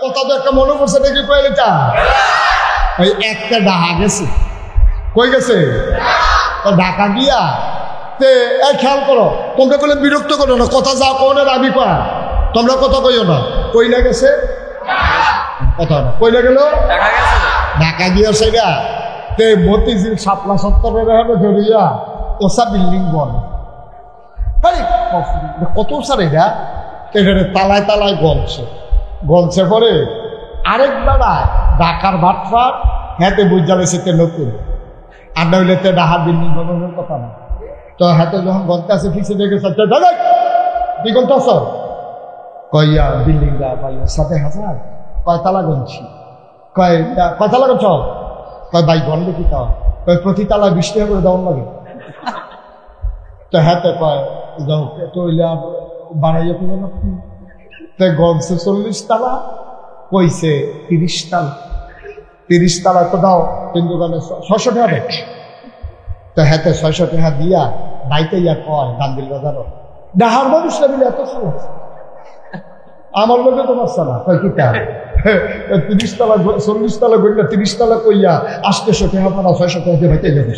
কথা তো একটা মনে পড়ছে নাকি কয়েলটা ওই একটা ডাহা গেছে কই গেছে ঢাকা গিয়া তে খেয়াল করো তোমরা বলে বিরক্ত করো না কথা যা কোনের আমি পা তোমরা কথা কইও না কইলা গেছে কথা না কইলা গেল ঢাকা গিয়া সেটা তে মতিঝিল শাপলা সত্তরের ধরিয়া ওসা বিল্ডিং বল কত সার এটা এখানে তালায় তালায় গলছে পরে আরেক বেড়ায় ঢাকার ভাটফাট হাতে বুঝালে সেতে নতুন আর নইলে তে ডাহার বিল্ডিং বানানোর কথা না তো হাতে যখন গলতে আছে পিছিয়ে দেখে কি গলতে আস কইয়া বিল্ডিং দা পাই 7,000 কয় তালা গলছি কয় তালা গলছ কয় ভাই গল দেখি তা কয় প্রতি তালা 20 টাকা করে দেওয়ার লাগে তো হাতে কয় তো বানাইয়া ফেলেন আপনি তো গলছে 40 তালা কইছে 30 তালা 30 তালা তো দাও কিন্তু 600 টাকা দেখ তো হাতে 600 টাকা দিয়া বাইতে ইয়া কয় গান্ধিল বাজারও ডাহার মানুষটা মিলে এত সাল আমার লোকে তোমার সালা কয় কি তা 30 তালা 40 তালা গড়িয়া 30 তালা কইয়া 800 টাকা পারা 600 টাকা দিয়ে বাইতে যাবে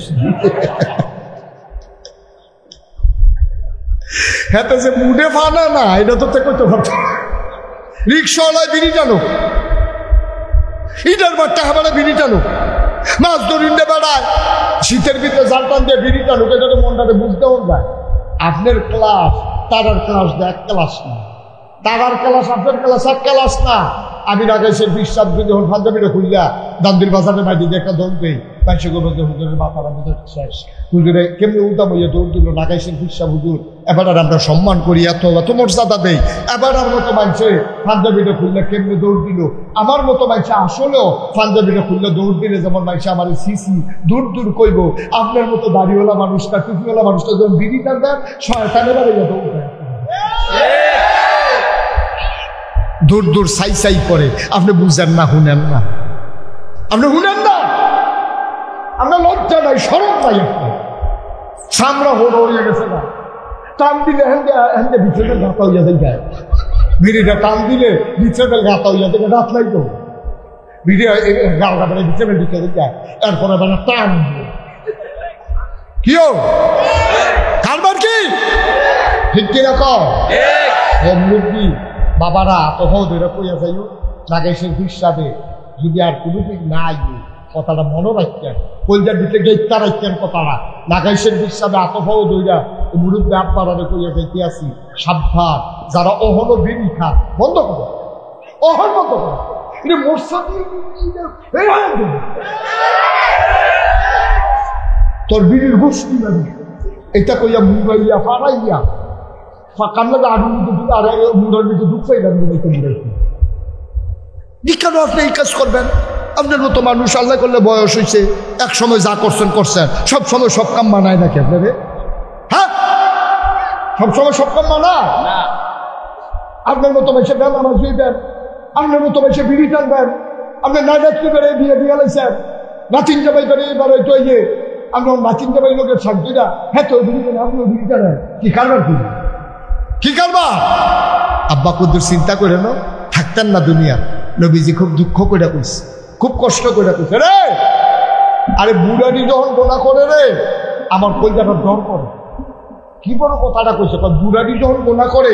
হ্যাঁ যে মুডে ফানা না এটা তো করতে পারত রিক্সাওয়ালায় বিড়ি টানো ইটার বারটা হাবারে বিড়ি টানো মাছ ধরিন্ডে বেড়ায় শীতের ভিতরে জাল টান দিয়ে বিড়ি টানো এটা তো মনটাতে বুঝতেও যায় আপনার ক্লাস তারার ক্লাস এক ক্লাস না তারার ক্লাস আপনার ক্লাস এক ক্লাস না আমি রাখাইছে বিশ্বাস যখন পাঞ্জাবিটা খুললা দান্দির বাজারে বাইরে দিয়ে একটা দৌড় দেই বাইশে গোবর হুজুরের মাথার ভিতরে শেষ হুজুরে কেমনি উল্টা বইয়া দৌড় দিল রাখাইছেন বিশ্বাস হুজুর এবার আর আমরা সম্মান করি এত মর্যাদা দেই এবার আর মতো মানছে পাঞ্জাবিটা খুললে কেমনি দৌড় দিল আমার মতো মানছে আসলেও পাঞ্জাবিটা খুললে দৌড় দিলে যেমন মানছে আমার সিসি দূর দূর কইব আপনার মতো দাড়িওয়ালা মানুষটা টুপিওয়ালা মানুষটা যখন বিড়ি টানবেন শয়তানের বাড়ি দৌড় দেয় দূর দূর সাই সাই করে আপনি বুঝেন না শুনেন না আপনি শুনেন না আমরা লজ্জা নাই সরব নাই আপনি সামরা হড় হয়ে গেছে না টান দিলে হ্যান্ডে বিছানার গাঁথা হইয়া যায় বিড়িটা টান দিলে বিছানার গাঁথা হইয়া থেকে রাত নাই তো বিড়ি গাল কাপড়ে বিছানার দিকে যায় এরপরে বেলা টান কিও কারবার কি ঠিক কি রাখো মুরগি বাবারা তখন ধরে কইয়া যাইও নাগেশের হিসাবে যদি আর কোনো দিক নাই কথাটা মনে রাখতেন কলজার দিকে গেটটা রাখতেন কথাটা নাগাইশের হিসাবে আতফাও দইরা মুরুব্বী আব্বারা কইয়া যাইতে আসি সাবধান যারা অহনো বিড়ি খান বন্ধ করো অহন বন্ধ করো এটা মোরসা তোর বিড়ির গোষ্ঠী না এটা কইয়া মুগাইয়া ফারাইয়া কান্নাটা আগুন আর মুন্ডার ভিতরে দুঃখ পাইলাম কেন আপনি এই কাজ করবেন আপনার মতো মানুষ আল্লাহ করলে বয়স হয়েছে এক সময় যা করছেন সব সময় সব কাম মানায় নাকি আপনারে হ্যাঁ সব সময় সব কাম মানায় আপনার মতো মাইসে দেন আমার জুই দেন আপনার মতো মাইসে বিড়ি টানবেন আপনি না দেখতে পেরে বিয়ে দিয়ে লাইছেন নাচিন জামাই করে এবার হয়তো এই যে আপনার নাচিন জামাই লোকের শান্তিরা হ্যাঁ তো বিড়ি টানেন আপনিও বিড়ি টানেন কি কারবার কি কারবার আব্বা কুদ্দুর চিন্তা করে না থাকতেন না দুনিয়া নবীজি খুব দুঃখ করে কইছে খুব কষ্ট করে কইছে রে আরে বুড়ানি যখন গোনা করে রে আমার কইটাটা ডর করে কি বড় কথাটা কইছে বুড়ানি যখন গোনা করে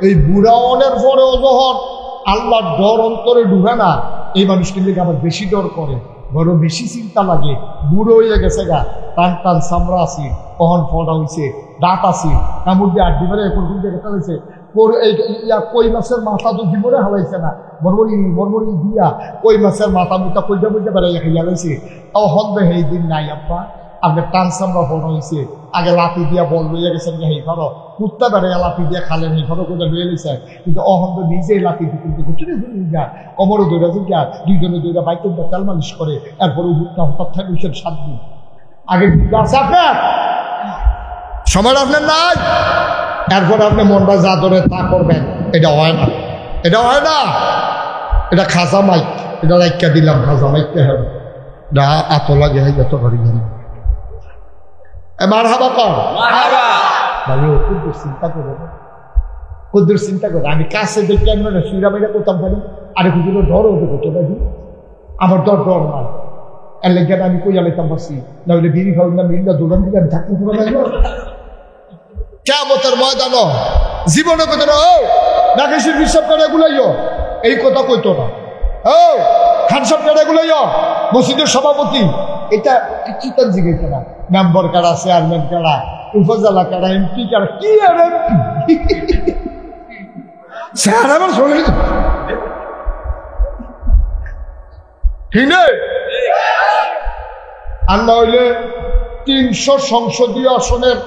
এই বুড়াওয়ানের পরেও যখন আল্লাহর ডর অন্তরে ঢুকে না এই মানুষকে লিখে আবার বেশি ডর করে বড় বেশি চিন্তা লাগে বুড়ো হয়ে গেছে গা টান টান চামড়া আছি কখন ফটা হয়েছে দাঁত আছি কামড় দিয়ে আড্ডি মেরে এখন দেখা হয়েছে কই মাছের মাথা তো জীবনে হালাইছে না বরবরি দিয়া কই মাছের মাথা মুখা কইটা বলতে পারে হালাইছে ও হনবে সেই দিন নাই আব্বা আপনার টান চামড়া ফটা হয়েছে আগে লাঠি দিয়া বল লইয়া গেছেন সেই ঘর কুত্তা বেড়ে লাঠি দিয়া খালেন এই ঘর করে লইয়া লইছে কিন্তু অহন্দ নিজেই লাঠি দিতে কমরও দৌড়া দিকা দুইজনে দৌড়া বাইকের তেল মালিশ করে এরপরে উঠটা হঠাৎ থাকছেন 7 দিন আগে আছে আপনার সময় আপনার নাই এরপরে আপনি মনটা যা ধরে তা করবেন এটা হয় না এটা খাজা মাইক এটা রাইকা দিলাম খাজা মাইকতে হবে এটা আত লাগে যত করি মার হাবা কর ভাই খুব চিন্তা করে কুদ্দুর চিন্তা করে আমি কাছে দেখলে আমি না সুইরা বাইরা করতাম পারি আরে কুদ্দুর ধরো ওদের করতে পারি আমার ডর নাই এর লেগে আমি কই আলাইতাম পারছি না হলে বিড়ি খাওয়া না মিল্লা দোকান দিকে আমি থাকতে পারবো না কিয়ামতের ময়দান জীবনে কত না ও নাকেশের বিশ্বাস করে এগুলাইও এই কথা কইতো না ও খানসাব করে এগুলাইও মসজিদের সভাপতি এটা চিন্তার জিজ্ঞেস না মেম্বার কারা চেয়ারম্যান কারা উপজেলা কারা এমপি কারা কি আর এমপি স্যার আমার শোনে ঠিক নেই আর না হইলে 300 সংসদীয় আসনের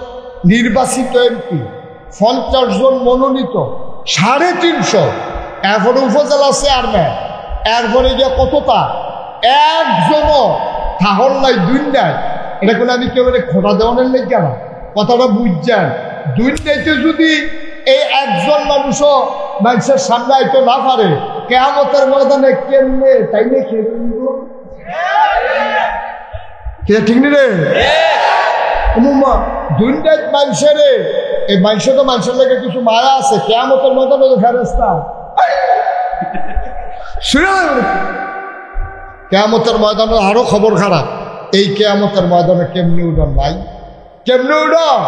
নির্বাচিত এমপি 50 জন মনোনীত 350 এরপরে উপজেলা চেয়ারম্যান এরপরে গিয়ে কতটা একজনও থাহল নাই দুইটায় এটা কোনো আমি কেউ খোটা দেওয়ানের লেগে না কথাটা বুঝছেন দুইটাইতে যদি এই একজন মানুষও মানুষের সামনে আইতো না পারে কিয়ামতের ময়দানে কেমনে তাই নিয়ে খেয়ে ঠিক নি রে দুইটাই মানুষের এই মানুষের তো মানুষের লেগে কিছু মায়া আছে কিয়ামতের ময়দানে ফেরেশতা কিয়ামতের ময়দানে আরো খবর খারাপ এই কিয়ামতের ময়দানে কেমনি উঠন ভাই কেমনি উঠন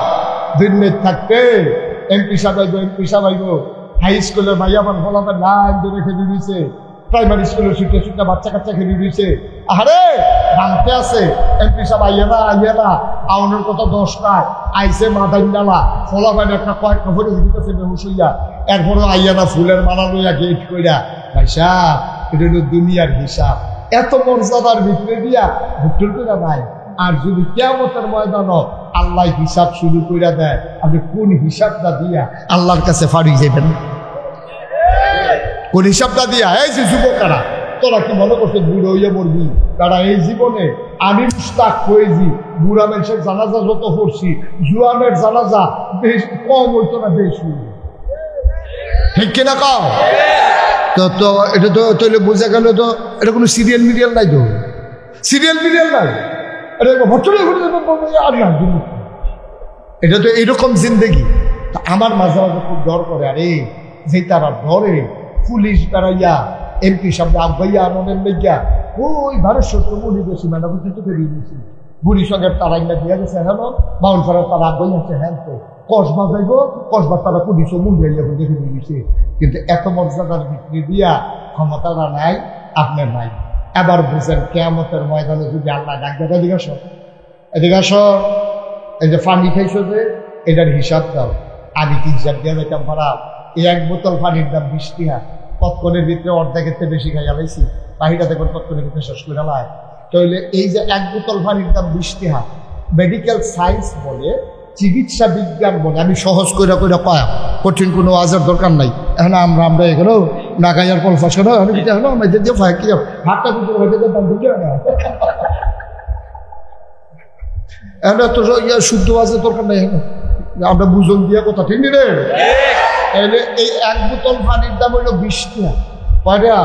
দিন থাকতে এমপি সাহেব হাই স্কুলের ভাইয়া আমার ফলাতে লাইন ধরে খেলে দিয়েছে প্রাইমারি স্কুলের ছুটে ছুটে বাচ্চা কাচ্চা খেলে দিয়েছে আরে ভাঙতে আছে এমপি সাহেব আইয়া না আউনের কত 10টায় আইসে মাদাইন ডালা ফলাফাইন একটা কয়েকটা ভরে দিতেছে বেহুশ হইয়া এরপরও আইয়া না ফুলের মালা লইয়া গেট কইরা ভাই সাহেব এটা হলো দুনিয়ার হিসাব এত মর্যাদার ভিতরে দিয়া ভুট্টুর করে নাই আর যদি কিয়ামতের ময়দান আল্লাহ হিসাব শুরু করে দেয় আপনি কোন হিসাবটা দিয়া আল্লাহর কাছে ফাড়ি যাবেন কোন হিসাবটা দিয়া এই যে যুবকেরা তোরা কি মনে করছে বুড়ো হইয়া মরবি তারা এই জীবনে আমি মুস্তাক হয়েছি বুড়া মানুষের জানাজা যত করছি জুয়ানের জানাজা বেশ কম হইতো না বেশি ঠিক কিনা কাও তো এটা তো তাহলে বোঝা গেল তো এটা কোনো সিরিয়াল মিরিয়াল নাই তো সিরিয়াল মিরিয়াল নাই আর না এটা তো এইরকম জিন্দেগি আমার মাঝে মাঝে খুব ডর করে আরে যে তারা ডরে পুলিশ বেড়াইয়া এমপি সামনে আগাইয়া আনন্দের লেগিয়া ওই ভারত সত্য মুড়ি বেশি ম্যাডাম কিন্তু বেরিয়ে গেছি বুড়ির সঙ্গে তারাইনা দিয়া গেছে হ্যাঁ বাউন ফারার তারা আগাই আছে হ্যাঁ তো কসবা যাইব কসবার তারা পুলিশও মুড়ি আইয়া দেখে দিয়ে গেছে কিন্তু এত মর্যাদার বিক্রি দিয়া ক্ষমতাটা নাই আপনার নাই এবার বুঝেন কিয়ামতের ময়দানে যদি আল্লাহ ডাক দেয় এদিকে আসো এই যে পানি খাইছো যে এটার হিসাব দাও আমি কি হিসাব দিয়ে যেতাম খারাপ এই 1 বোতল পানির দাম 20 টাকা কতক্ষণের ভিতরে অর্ধেকের থেকে বেশি খাইয়া লাইছি বাহিরা দেখুন কতক্ষণের ভিতরে শেষ করে লাই তাহলে এই যে 1 বোতল পানির দাম 20 টাকা মেডিকেল সায়েন্স বলে চিকিৎসা বিজ্ঞান বলে আমি সহজ করে কয়া কঠিন কোনো আজার দরকার নাই এখন আমরা এগুলো না গাইয়ার কলফাস করো আমি এখন আমাদের দিয়ে ফাঁক কি হাতটা ভিতরে হয়ে যেতে দাম বুঝে না এখন তো শুদ্ধ আছে দরকার নাই আমরা বুঝন দিয়ে কথা ঠিক রে তাহলে এই 1 বোতল পানির দাম হইলো 20 টাকা কয়টা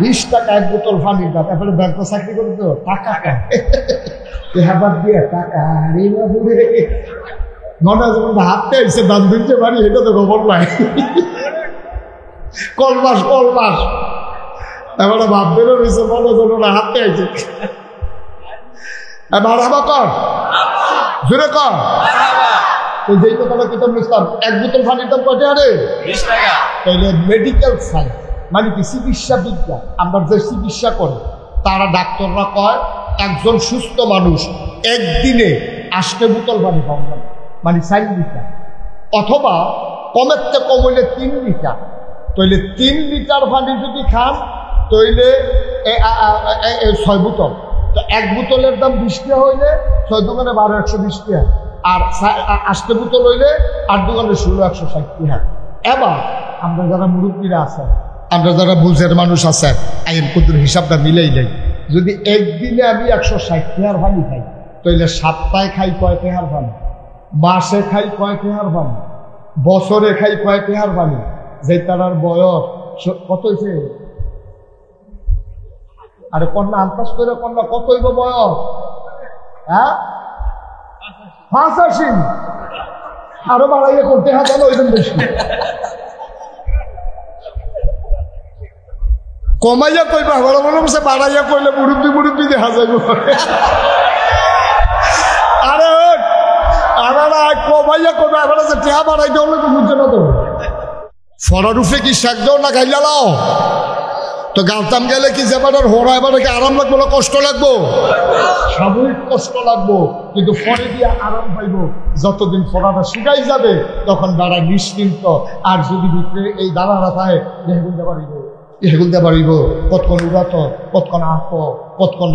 20 টাকা 1 বোতল পানির দাম এখন ব্যাংকে চাকরি করে তো টাকা হেবাদ দিয়ে টাকা মনে যেমন হাতে এসে দাম দিতে পারি এটা তো খবর নাই কলমাস এবারে ভাব দেবে রয়েছে মনে যেন হাতে আইছে এবার হাবা কর জোরে কর যেই কথাটা কিতাব ইসলাম 1 বোতল পানির দাম কত আরে 20 টাকা তাহলে মেডিকেল সায়েন্স মানে কি চিকিৎসা বিজ্ঞান আমরা যে চিকিৎসা করি তারা ডাক্তাররা কয় একজন সুস্থ মানুষ একদিনে 8 বোতল পানি খাওয়ান মানে 4 লিটার অথবা কমের থেকে কম হইলে 3 লিটার তাইলে 3 লিটার পানি যদি খান তাইলে 6 বোতল তো 1 বোতলের দাম 20 টাকা হইলে 6 দোকানে 1220 টাকা আর 8 বোতল হইলে 8 দোকানে 1660 টাকা এবার আমরা যারা মুরব্বীরা আছেন আমরা যারা বুঝের মানুষ আছে আইন কুদুর হিসাবটা মিলেই নেই যদি একদিনে আমি 160 টাকার পানি খাই তাহলে সপ্তাহে খাই কয় টাকার পানি মাসে খাই কয় টাকার পানি বছরে খাই কয় টাকার পানি যে তার বয়স কত হয়েছে আরে কন্যা আন্দাজ করে কন্যা কত হইব বয়স হ্যাঁ 85 আরো বাড়াইয়া করতে হাজানো ওই বেশি কমাইয়া কইবা বড় মনে করছে বাড়াইয়া কইলে মুরব্বী দেখা যাইব আরে আমরা কমাইয়া কইবা আমরা যে টেহা বাড়াই দেওয়া তো বুঝছে না তো ফরার উপরে কি শাক দাও না গাইলা লাও তো গালতাম গেলে কি যে এবার হোরা এবার কি আরাম লাগবো না কষ্ট লাগবো সাময়িক কষ্ট লাগবো কিন্তু পরে দিয়ে আরাম পাইবো যতদিন ফোড়াটা শুকাই যাবে তখন দাঁড়া নিশ্চিন্ত আর যদি ভিতরে এই দাঁড়াটা থাকে এগুল দিয়ে বাড়িব কতক্ষণ উড়াত কতক্ষণ আঁক কতক্ষণ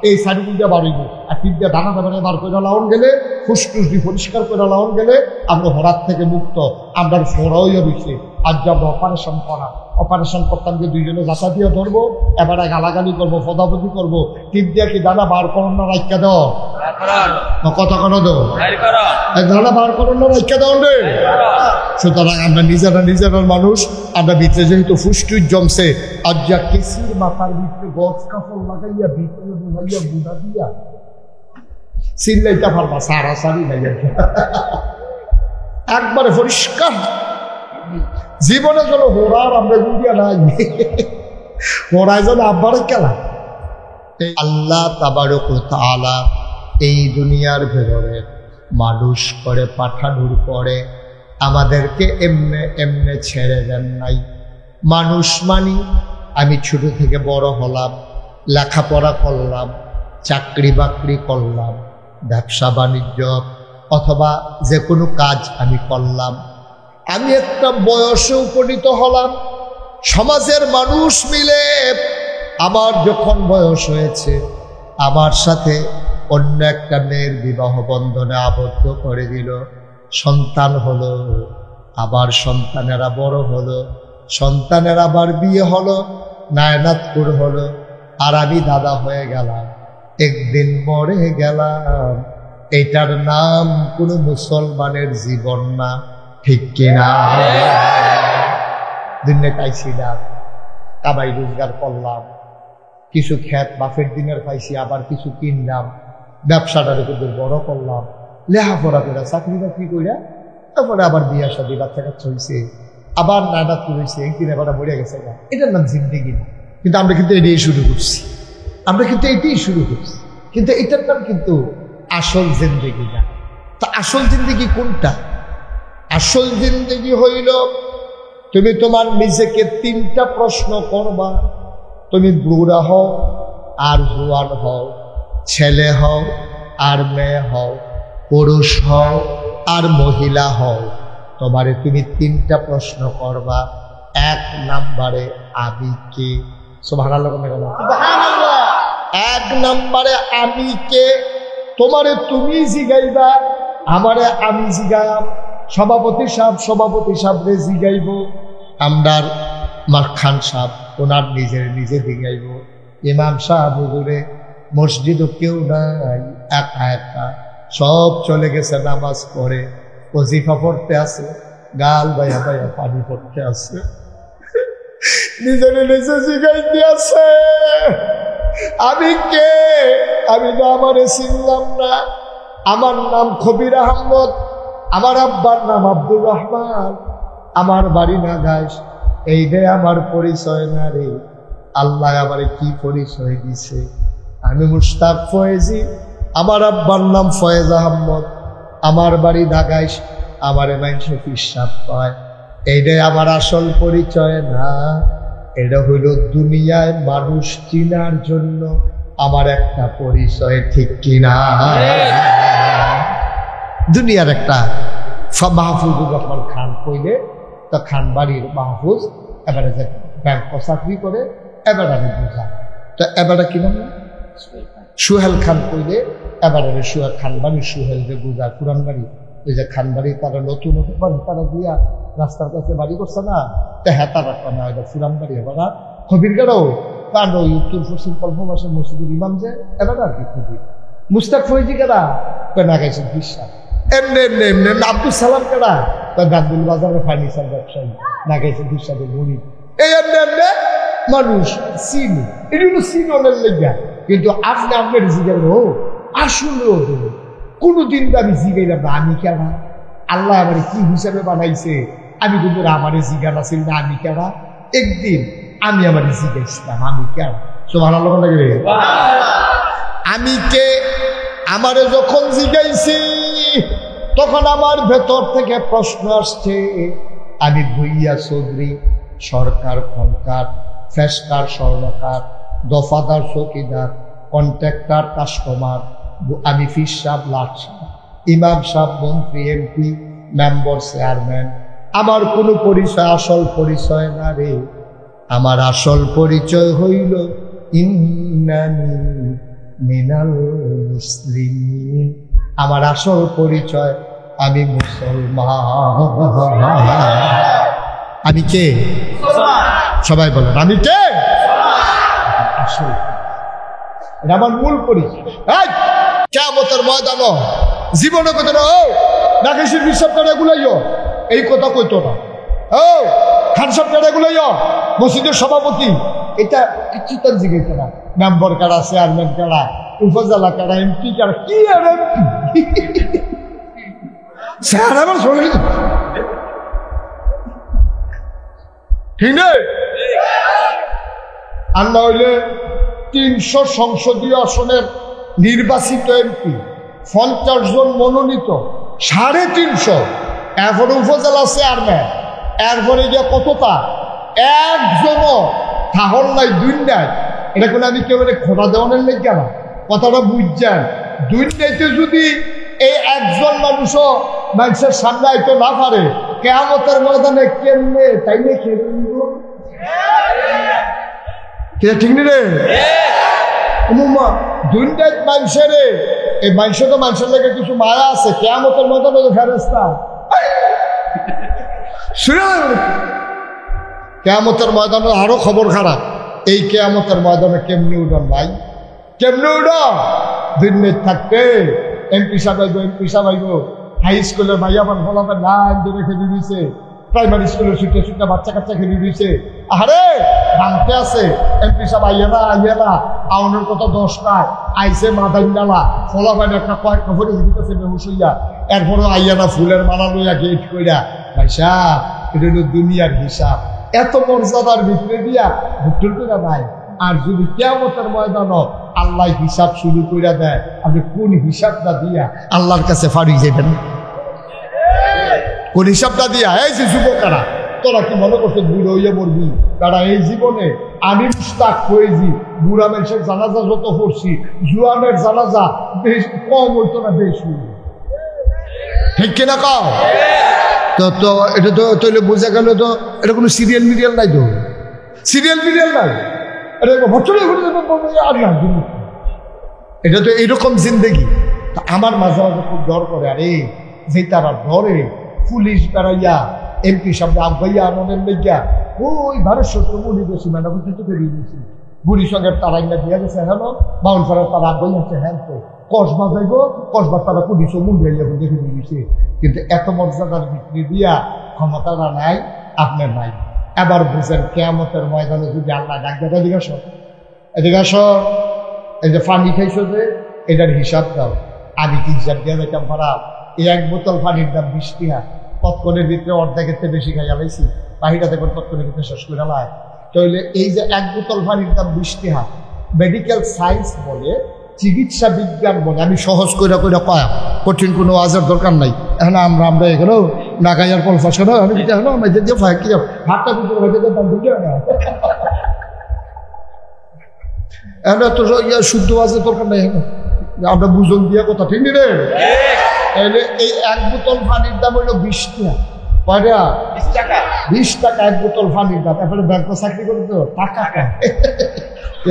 এই সাইডগুল দিয়ে বাড়িব আর টিপ দিয়ে দানা দাবারে বার করে লাউন গেলে ফুসটুস দিয়ে পরিষ্কার করে লাউন গেলে আমরা হরাত থেকে মুক্ত আমরা ফোড়াও রয়েছে আজ যাবো অপারেশন করতাম যে দুইজনে যাতা দিয়ে ধরবো এবারে গালাগালি করবো ফদাফদি করবো টিপ দিয়ে কি দানা বার করুন না রাইকা দাও কথা কোনো দো দানা বার করুন না রাইকা দাও রে সুতরাং আমরা নিজেরা মানুষ আমরা ভিতরে যেহেতু ফুসটুস জমছে আজ যা কেসির মাথার ভিতরে গছ কাপড় লাগাইয়া ভিতরে বুঝাইয়া বুড়া দিয়া চিল্লাইতে পারবা সারাসারি নাই একবারে পরিষ্কার জীবনে যেন হোরার আমরা গুড়িয়া নাই হোরায় যেন আব্বার খেলা আল্লাহ তাবারক ওয়া তাআলা এই দুনিয়ার ভেতরে মানুষ করে পাঠানোর পরে আমাদেরকে এমনে ছেড়ে দেন নাই। মানুষ মানি আমি ছোট থেকে বড় হলাম, লেখাপড়া করলাম, চাকরি বাকরি করলাম, ব্যবসা বাণিজ্য অথবা যে কোনো কাজ আমি করলাম, আমি একটা বয়সে উপনীত হলাম, সমাজের মানুষ মিলে আমার যখন বয়স হয়েছে আমার সাথে অন্য একটা মেয়ের বিবাহ বন্ধনে আবদ্ধ করে দিল, সন্তান হলো, আবার সন্তানেরা বড় হলো, সন্তানের আবার বিয়ে হলো, নায়নাতপুর হলো, আর আমি দাদা হয়ে গেলাম, একদিন মরে গেলাম। এটার নাম কোনো মুসলমানের জীবন না, ঠিক কিনা? দিনে খাইছিলাম, কামাই রোজগার করলাম, কিছু খেত বাপের দিনের খাইছি, আবার কিছু কিনলাম, ব্যবসাটার কিন্তু বড় করলাম, লেখাপড়া করে চাকরি বাকরি কইরা তারপরে আবার বিয়া শাদী বাচ্চা কাচ্চা হয়েছে, আবার নায়নাতপুর হয়েছে, একদিন এবার মরে গেছে। এটার নাম জিন্দেগি না, কিন্তু আমরা কিন্তু এটাই শুরু করছি, কিন্তু এটার নাম কিন্তু আসল জিন্দেগি না। তা আসল জিন্দেগি কোনটা? আসল জিন্দেগি হইল তুমি তোমার নিজেকে তিনটা প্রশ্ন করবা। তুমি বুড়া হও আর জোয়ান হও, ছেলে হও আর মেয়ে হও, পুরুষ হও আর মহিলা হও, তোমারে তুমি তিনটা প্রশ্ন করবা। এক নাম্বারে আমি কে? সুবহানাল্লাহ। এক নাম্বারে আমি কে, তোমারে তুমি জিগাইবা, আমারে আমি জিগাম, সভাপতি সাহেব রে জিগাইব, আমদার খান সাহেব ওনার নিজে জিগাইব, ইমাম সাহেব হুজুরে মসজিদও কেউ নাই, একা একা সব চলে গেছে নামাজ পড়ে, ওজিফা পড়তে আছে, গাল বাইয়া বাইয়া পানি পড়তে আছে, নিজে জিগাইতে আছে আমি কে? আমি না আমারে চিনলাম না, আমার নাম কবির আহমদ, আমার আব্বার নাম আব্দুর রহমান, আমার বাড়ি না গাইস, এইটাই আমার পরিচয় না রে। আল্লাহ আমারে কি পরিচয় দিছে? আমি মুশতাক ফয়েজি, আমার আব্বার নাম ফয়েজ আহমদ, আমার বাড়ি ঢাকাইশ, আমারে মানুষে পিসাব পায়, এইটাই আমার আসল পরিচয় না। এটা হইল দুনিয়ায় মানুষ চিনার জন্য আমার একটা পরিচয়, ঠিক কিনা? দুনিয়ার একটা মাহফুজুর রহমান খান কইলে তো খান বাড়ির মাহফুজ, এবারে যে ব্যাংক চাকরি করে, এবারে বোঝা তো এবারে কি নাম সুহেল খান কইলে এবারে সুহেল খান বাড়ির সুহেল যে বোঝা পুরান বাড়ি, ওই যে খান বাড়ি তারা নতুন বাড়ি তারা দিয়া রাস্তার কাছে বাড়ি করছে না, তা হেতার একটা না, ওইটা পুরান বাড়ি। এবার খবির গেলেও কারণ ওই উত্তর পশ্চিম কল্পবাসের মসজিদের ইমাম যে এবার আর কি খবির মুস্তাক ফৈজি কেডা না গাইছেন বিশ্বাস, এমনি আব্দুল সালাম কেডা গান্ধুল বাজারের ফার্নিচার ব্যবসায়ী, না গাইছেন বিশ্বাসের গরিব। এই এমনি মানুষ চিনি, এটি হলো চিননের লেগা। কিন্তু আপনি আপনার জিজ্ঞাসা আসলে কোনোদিন আমি জিগাইলাম না আমি কেডা, আল্লাহ আমার কি হিসাবে বানাইছে আমি কিন্তু আমারে জিজ্ঞাসা ছিল না আমি কেনা। একদিন আমি আমার জিজ্ঞাসলাম আমি কেন, সুবহানাল্লাহ লাগে আমি কে। আমারে যখন জিজ্ঞাইছি তখন আমার ভেতর থেকে প্রশ্ন আসছে আমি ভুইয়া চৌধুরী, সরকার খনকার, ফেসকার স্বর্ণকার, দফাদার চৌকিদার, কন্ট্রাক্টর কাস্টমার, আমি ফিস সাহেব লাট সাহেব, ইমাম সাহেব মন্ত্রী এমপি মেম্বার চেয়ারম্যান। আমার কোনো পরিচয় আসল পরিচয় না রে, আমার আসল পরিচয় হইল ইন্নানি মিনাল মুসলিমিন। আমার আসল পরিচয় আমি মুসলমান। আমি কে? সবাই বলেন আমি কে? আসল এটা আমার মূল পরিচয়। কিয়ামতের ময়দান জীবনে কত না ও নাকেশের বিশ্বাস কাটা গুলাইও এই কথা কইতো না। ও খান সব কাটা গুলাইও মসজিদের সভাপতি এটা কিছু তার জিজ্ঞেস না। মেম্বার কারা, চেয়ারম্যান কারা, উপজেলা কারা, এমপি কারা, কি আর এমপি স্যার আমার শোনে ঠিক নেই। আল্লাহ হইলে 300 সংসদীয় আসনের নির্বাচিত এমপি, 50 জন মনোনীত, 350। এরপরে উপজেলা চেয়ারম্যান, এরপরে গিয়ে কতটা একজনও থাহল নাই, দুইটাই। এটা কোনো আমি কেউ খোটা দেওয়ানের নেই কেন, কথাটা বুঝছেন? দুইটাইতে যদি এই একজন মানুষও মানুষের সামনে আইতে না পারে, কিয়ামতের ময়দানে কেমনে তাই নিয়ে খেয়ে ঠিক নি রে? দুইটাই মানুষের এই মানুষ তো মানুষের লেগে কিছু মায়া আছে। কিয়ামতের ময়দানে ফেরেশতা কিয়ামতের ময়দানে আরো খবর খারাপ। এই কিয়ামতের ময়দানে কেমনি উঠন ভাই, কেমনি উঠন? দিন থাকতে এমপি সাহেব আইব, এমপি সাহেব আইব, হাই স্কুলের ভাইয়া মান ফলাতে লাইন ধরে খেলে দিয়েছে, প্রাইমারি স্কুলের ছুটে ছুটে বাচ্চা কাচ্চা খেলে দিয়েছে। আরে ভাঙতে আছে এমপি সাহেব আইয়া না আউনের কত 10টায় আইসে মাদাইন ডালা ফলা পাইলে একটা কয়েকটা ভরে দিতেছে বেহুশ হইয়া। এরপরও আইয়া না ফুলের মালা লইয়া গেট কইরা। ভাই সাহেব এটা হলো দুনিয়ার হিসাব। এত মর্যাদার ভিতরে দিয়া ভুট্টুর করে নাই। আর যদি কিয়ামতের ময়দান আল্লাহ হিসাব শুরু করে দেয়, আপনি কোন হিসাবটা দিয়া আল্লাহর কাছে ফাড়ি যাবেন? কোন হিসাবটা দিয়া? এই যে যুবকেরা তোরা কি মনে করছে বুড়ো হইয়া মরবি? তারা এই জীবনে আমি মুস্তাক হয়েছি, বুড়া মানুষের জানাজা যত করছি, জুয়ানের জানাজা বেশ কম হইতো না, বেশি। ঠিক কিনা কাও? তো এটা তো তৈলে বোঝা গেল তো এটা কোনো সিরিয়াল মিরিয়াল নাই, তো সিরিয়াল মিরিয়াল নাই। আর না, এটা তো এইরকম জিন্দেগি। আমার মাঝে মাঝে খুব ডর করে। আরে যে তারা ডরে পুলিশ বেড়াইয়া এমপি সামনে আগাইয়া আনন্দের লেগিয়া ওই ভারত সত্য মুড়ি বেশি ম্যাডাম বেরিয়ে গেছি। বুড়ির সঙ্গে তারাইনা দিয়া গেছে, হ্যাঁ বাউন ফারার তারা আগাই আছে, হ্যাঁ তো কসবা যাইব, কসবার তারা পুলিশও মুড়ি দেখে দিয়ে গেছে। কিন্তু এত মর্যাদার বিক্রি দিয়া ক্ষমতাটা নাই, আপনার নাই। এবার বুঝেন কিয়ামতের ময়দানে যদি আল্লাহ ডাক দেয়, এদিকে আসো, এদিকে আসো, এই যে পানি খাইছো যে এটার হিসাব দাও। আমি কি হিসাব দিয়ে যেতাম খারাপ? এই 1 বোতল পানির দাম 20 টাকা, তৎক্ষণের ভিতরে অর্ধেকের থেকে বেশি খাইয়া লাইছি, বাহিরা দেখুন তৎক্ষণের ভিতরে শেষ করে লায়। তাহলে এই যে 1 বোতল পানির দাম 20 টাকা, মেডিকেল সায়েন্স বলে, চিকিৎসা বিজ্ঞান বলে, আমি সহজ করে কয়া, কঠিন কোনো আজের দরকার নাই। এখন আমরা এখানেও না গাইয়ার কলফাস করে আমি এখন আমাদের দিয়ে ফাঁক কি হাতটা ভিতরে হয়ে দাম বুঝে না। এখন তো শুদ্ধ আছে দরকার নাই, আমরা বুঝন দিয়া কথা ঠিক রে। এই 1 বোতল পানির দাম হইল 20 টাকা। কয়টা? 20 টাকা 1 বোতল পানির দাম। এরপরে ব্যাংকে চাকরি করে তো টাকা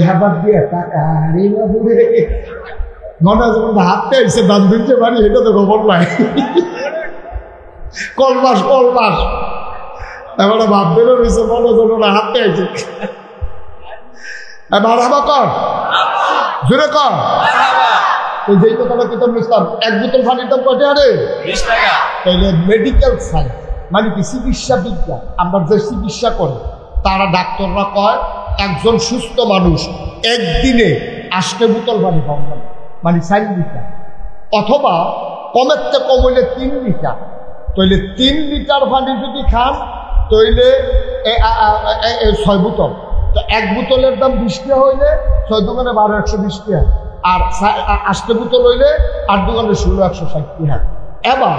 হেবার দিয়ে টাকা মনে যেমন হাতে এসে দাম দিতে পারি, এটা তো খবর নাই। কলমাস এবারে ভাব দিলে রয়েছে মনে যেন হাতে আইছে। এবার আবার কর জোরে কর। যেই কথাটা কি তুমি 1 বোতল পানির দাম কয়টা? আরে 20 টাকা। তাহলে মেডিকেল সায়েন্স মানে কি চিকিৎসা বিজ্ঞান, আমরা যে চিকিৎসা করি তারা ডাক্তাররা কয় একজন সুস্থ মানুষ একদিনে 8 বোতল পানি পাওয়া যাবে, মানে 4 লিটার, অথবা কমের থেকে কম হইলে 3 লিটার, তইলে 3 লিটার পানি যদি খান তইলে 6 বোতল। তো 1 বোতলের দাম 20 টাকা হইলে 6 দোকানে 12,120 টাকা, আর 8 বোতল হইলে 8 দোকানে 16,160 টাকা। এবার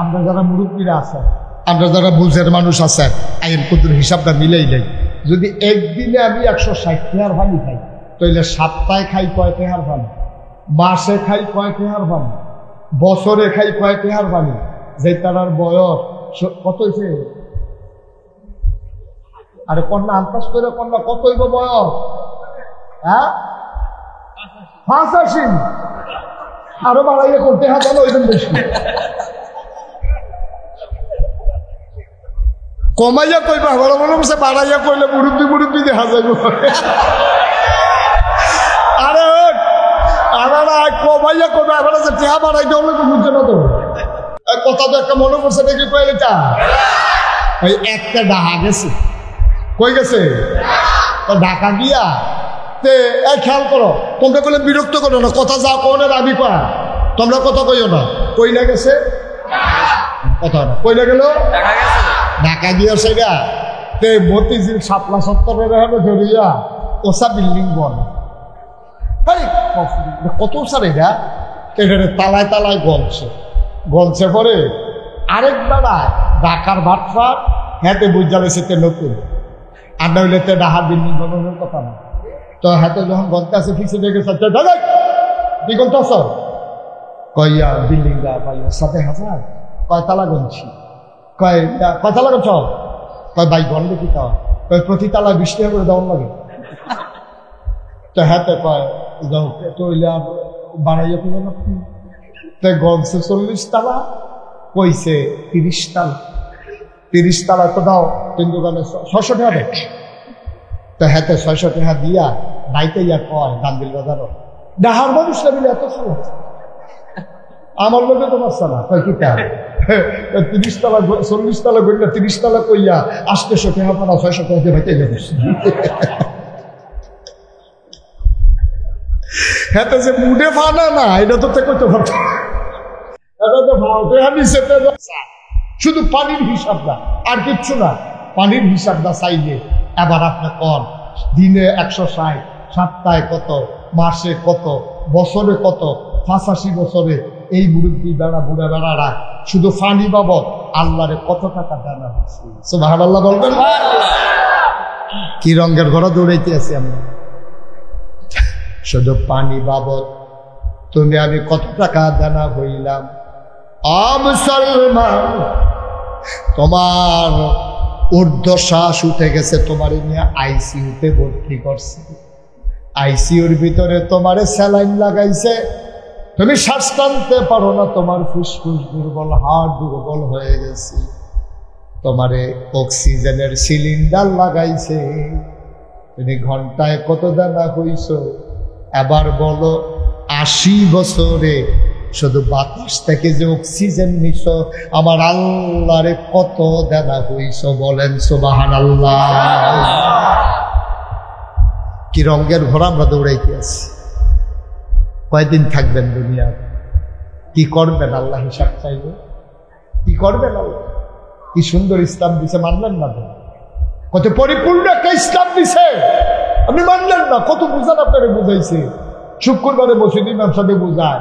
আমরা যারা মুরব্বীরা আছেন, আমরা যারা বুঝের মানুষ আছেন, আইন কুদুর হিসাবটা মিলেই নেই। যদি একদিনে আমি 160 টাকার পানি খাই তাহলে সপ্তাহে খাই কয় টাকার পানি, মাসে খাই কয় টাকার পানি, বছরে খাই কয় টাকার পানি, যে তার বয়স কত হয়েছে? আরে কন্যা আন্দাজ করে কন্যা কত হইব বয়স? হ্যাঁ 85। আরো বাড়াইয়া করতে হ্যাঁ জানো ওই বেশি কমাইয়া কইবা, বড় মনে করছে বাড়াইয়া কইলে মুরব্বী দেখা যাইব। আরে আমরা কমাইয়া কইবা, আমরা যে টেহা বাড়াই দেওয়া তো বুঝছে না তো। কথা তো একটা মনে করছে দেখি কইলেটা ওই একটা ডাহা গেছে, কই গেছে? ঢাকা গিয়া তে খেয়াল করো, তোমরা বলে বিরক্ত করো না, কথা যা কো না রাবি পা, তোমরা কথা কইও না। কইলা গেছে কথা না, কইলা গেল ঢাকা গিয়া সেগা তে মতিঝিল শাপলা সত্তরের ধরিয়া ওসা বিল্ডিং বল কত স্যার এটা এখানে তালায় তালায় গলছে পরে আরেক বেড়ায় ঢাকার ভাটফার হাতে বুঝা রয়েছে তে নতুন, আর না হইলে তে ঢাকার বিল্ডিং বানানোর কথা না। তো হাতে যখন গলতে আছে ফিক্সে দেখে দাদা কি গলতেছ? কইয়া বিল্ডিং দা পাই 7,000। কয় তালা গলছি? কয় তালা গছ? কয় ভাই গল দেখি তা কয় প্রতি তালা 20 টাকা করে দেওয়ার লাগে। তো হাতে কয় বানাইয়া পেল না, গলছে 40 তালা, কইছে 30 তালা। 30 তালা তো দাও, 3 দোকানে 600 টাকা দেয়। তো হাতে 600 টাকা দিয়া বাইতে ইয়া কয় দামবিল বাজারও ডাহার মানুষটা মিলে এত সালা আমার লোকে তোমার সালা কয় কি তা 30 তালা 40 তালা গড়লে 30 তালা কইয়া 800 টাকা পানা 600 টাকা দিয়ে বাইতে যাবে। হ্যাঁ যে মুডে ফানা না, এটা তো করতে পারতো, এটা তো শুধু পানির হিসাব না, আর কিচ্ছু না। পানির হিসাব না চাইলে এবার আপনি কন দিনে 160, সপ্তাহে কত, মাসে কত, বছরে কত, 85 বছরে এই মুরব্বী বেড়া বুড়া বেড়ারা শুধু পানি বাবদ আল্লাহরে কত টাকা দেনা হচ্ছে। সুবহানাল্লাহ বলবেন। কি রঙের ঘোড়া দৌড়াইতে আছি আমরা, শুধু পানি বাবদ তুমি আমি কত টাকা দেনা হইলাম। মুসলমান, তোমার ঊর্ধ্বশ্বাস উঠে গেছে, তোমার নিয়ে আইসিইউতে ভর্তি করছে, আইসিইউর ভিতরে তোমারে স্যালাইন লাগাইছে, তুমি শ্বাস টানতে পারো না, তোমার ফুসফুস দুর্বল, হাড় দুর্বল হয়ে গেছে, তোমারে অক্সিজেনের সিলিন্ডার লাগাইছে, তুমি ঘন্টায় কত দেনা হইছ? এবার বলো 80 বছরে শুধু বাতাস থেকে যে অক্সিজেন নিছ আমার আল্লাহরে কত দেনা হইছ? বলেন সুবহানাল্লাহ। কি রঙের ঘোড়া আমরা দৌড়াইতে আছি। কয়দিন থাকবেন দুনিয়া? কি করবেন? আল্লাহ হিসাব চাইবে। কি করবেন? আল্লাহ কি সুন্দর ইসলাম দিছে, মানলেন না? কত পরিপূর্ণ একটা ইসলাম দিছে, আপনি মানলেন না। কত বুঝান আপনারা বুঝাইছে, শুক্রবারে বসে ইমাম সাহেব বুঝায়,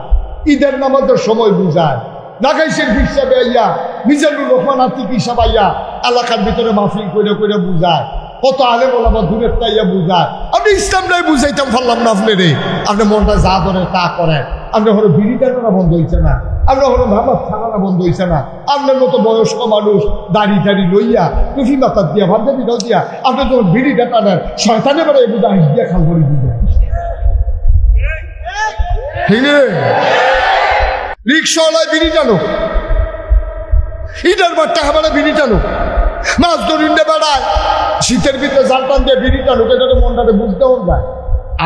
ঈদের নামাজের সময় বুঝায়, নাগাইশের হিসাবে আইয়া মিজানুর রহমান আতিক হিসাব আইয়া এলাকার ভিতরে মাহফিল করে করে বুঝায়, কত আলেম ওলামা দূরের তাইয়া বুঝায়। আপনি ইসলামটাই বুঝাইতাম পারলাম না আপনি রে। আপনি মনটা যা ধরে তা করেন, আপনার হলো বিড়ি টানানো বন্ধ হয়েছে না, আপনার হলো নামাজ ছাড়ানো বন্ধ হয়েছে না, আপনার মতো বয়স্ক মানুষ দাড়ি টাড়ি লইয়া টুফি মাথা দিয়া ভাবজাবি দাও দিয়া আপনি যখন বিড়িটা টানেন শয়তানে বেড়ে বুঝা হিস দিয়া খাল করে দিবে। ঠিক রে? রিক্সাওয়ালায় বিড়ি টানো, ইটার বারটা খাবারে বিড়ি টানো, মাছ ধরিন্দে বেড়ায় শীতের ভিতরে জাল টান দিয়ে বিড়ি টানো, এটা মনটাতে বুঝতেও যায়।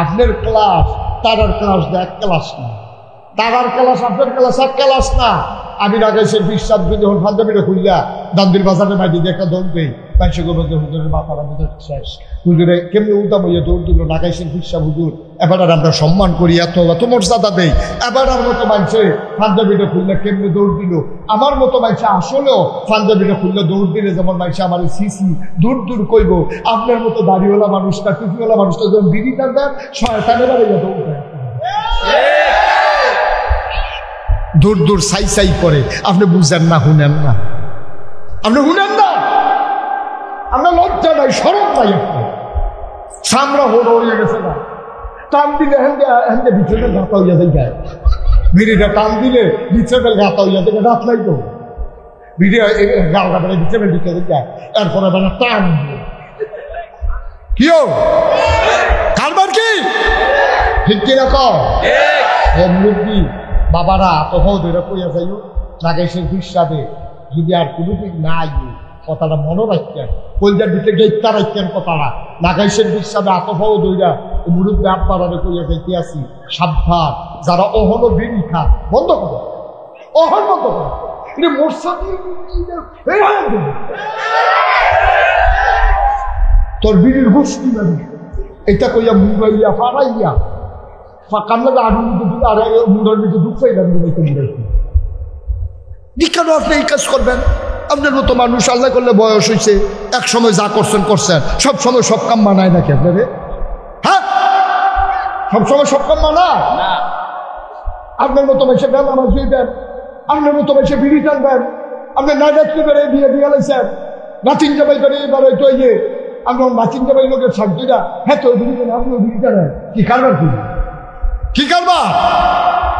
আপনার ক্লাস তার ক্লাস দেয় এক ক্লাস না, দাদার ক্লাস আপনার ক্লাস এক ক্লাস না। আমি রাগেশের বিশ্বাস যখন পাঞ্জাবিটা খুললা দান্দির বাজারে মাইটি দিয়ে একটা দৌড় দেই, বাইশে গোবর্ধন হুজুরের মাথার মধ্যে শেষ। হুজুরে কেমনি উল্টা বইয়ে দৌড় দিল, নাগাইশের বিশ্বাস হুজুর এবার আর আমরা সম্মান করি, এত এত মর্যাদা দেই। এবার আর মতো মানুষে পাঞ্জাবিটা খুললে কেমনি দৌড় দিল। আমার মতো মানুষে আসলেও পাঞ্জাবিটা খুললে দৌড় দিলে যেমন মানুষে আমার সিসি দূর দূর কইব, আপনার মতো দাড়িওয়ালা মানুষটা টুপিওয়ালা মানুষটা যখন বিড়ি টানবেন শয়তানের বাড়ি দৌড় দেয়, দূর দূর সাই সাই করে। আপনি বুঝেন না, শুনেন না, আপনি শুনেন না, আপনার লজ্জা নাই, সরব নাই। আপনার সামরা হলো হয়ে গেছে না, টান দিলে হ্যান্ডে বিছানে গাঁথা হইয়া যায়, বিড়িটা টান দিলে বিছানে গাঁথা হইয়া যায়, রাত নাই তো বিড়ি গাঁটা বেড়ে বিছানে ঢুকে যায়, এরপরে বেলা টান কিও কারবার কি ঠিক কিরকম মুরগি বাবারা তখন ধরে কইয়া যাইও নাগেশের হিসাবে যদি আর কোনো দিক নাই কথাটা মনে রাখতেন, কলজার দিকে গেটটা রাখতেন কথাটা। নাগাইশের হিসাবে আতফাও দইরা মুরুব্বে আব্বারে কইয়া যাইতে আসি, সাবধান যারা অহনো বিড়ি খান বন্ধ করো, অহন বন্ধ করো। তোর বিড়ির গোষ্ঠী মানে এটা কইয়া মুগাইয়া ফারাইয়া কান্না আগুন আর মুড়ার ভিতরে ঢুকছাইলাম কেন আপনি এই কাজ করবেন? আপনার মতো মানুষ আল্লাহ করলে বয়স হয়েছে, এক সময় যা করছেন করছেন, সব সময় সব কাম মানায় নাকি আপনাদের? হ্যাঁ, সব সময় সব কাম মানায়? আপনার মতো বেশি দেন, আমার জুই দেন, আপনার মতো বেশি বিড়ি টানবেন, আপনি নাইডাতকে বেড়ে বিয়ে দিয়ে লাইছেন, নাচিন জামাই বেড়ে এবার ওই তো এই যে আপনার নাচিন জামাই লোকের শান্তিটা, হ্যাঁ তো বিড়ি টানেন, আপনিও বিড়ি টানেন, কি কারবার কি কি কারবার?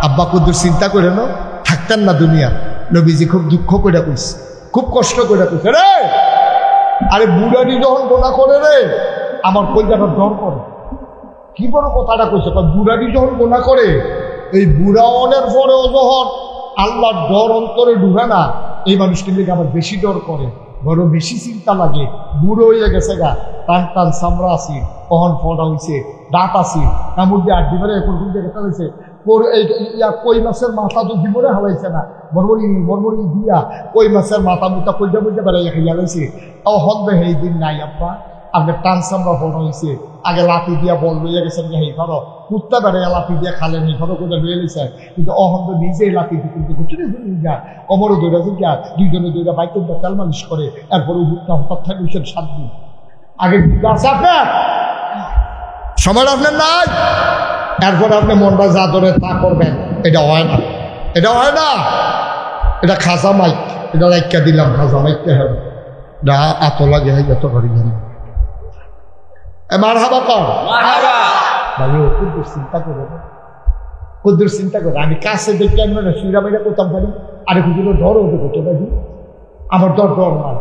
আব্বা কুদ্দুর চিন্তা করে না থাকতেন না দুনিয়া। নবীজি খুব দুঃখ করে কইছে, খুব কষ্ট করে কইছে, রে আরে বুড়ানি যখন গোনা করে রে আমার কলজাটা ডর করে। কি বড় কথাটা কইছে, বুড়ানি যখন গোনা করে, এই বুড়া অনের পরেও যখন আল্লাহর ডর অন্তরে ঢুকে না, এই মানুষকে লিখে আবার বেশি ডর করে, বড় বেশি চিন্তা লাগে। বুড়ো হয়ে গেছে গা, টান টান চামড়া আসি, কখন ফটা হয়েছে, দাঁত আসি, কামড় দিয়ে আড্ডি মেরে এখন দেখা হয়েছে। কই মাছের মাথা তো জীবনে হারাইছে না, বরবরি দিয়া কই মাছের মাথা মুটা কইজা বুঝতে পারে খাইয়া লাইছে। তাও হনবে সেই দিন নাই আব্বা, আপনার টান চামড়া ফটা হয়েছে। আগে লাঠি দিয়া বল লইয়া গেছেন যে সেই ধরো কুত্তা বেড়ে লাঠি দিয়ে খালেন, এই ধরো করে লইয়া লইছে, কিন্তু অহন্দ নিজেই লাঠি দিতে কমরও দৌড়া যা দুইজনে দৌড়া বাইকে তেল মালিশ করে, এরপরে উঠটা হঠাৎ থাকছেন 7 দিন আগে আছে আপনার সময় আপনার নাই। এরপরে আপনি মনটা যা ধরে তা করবেন, এটা হয় না, এটা হয় না, এটা খাসা মাইক, এটা রাইকা দিলাম, খাসা মাইকতে হবে না, এত লাগে এত করি মার হাবা কর কুদ্দুর চিন্তা করে, কুদ্দুর চিন্তা করে। আমি কাছে দেখি আমরা সুইরা বাইরা করতাম পারি, আরে কুদ্দুর ডর হতে করতে পারি, আমার ডর ডর না,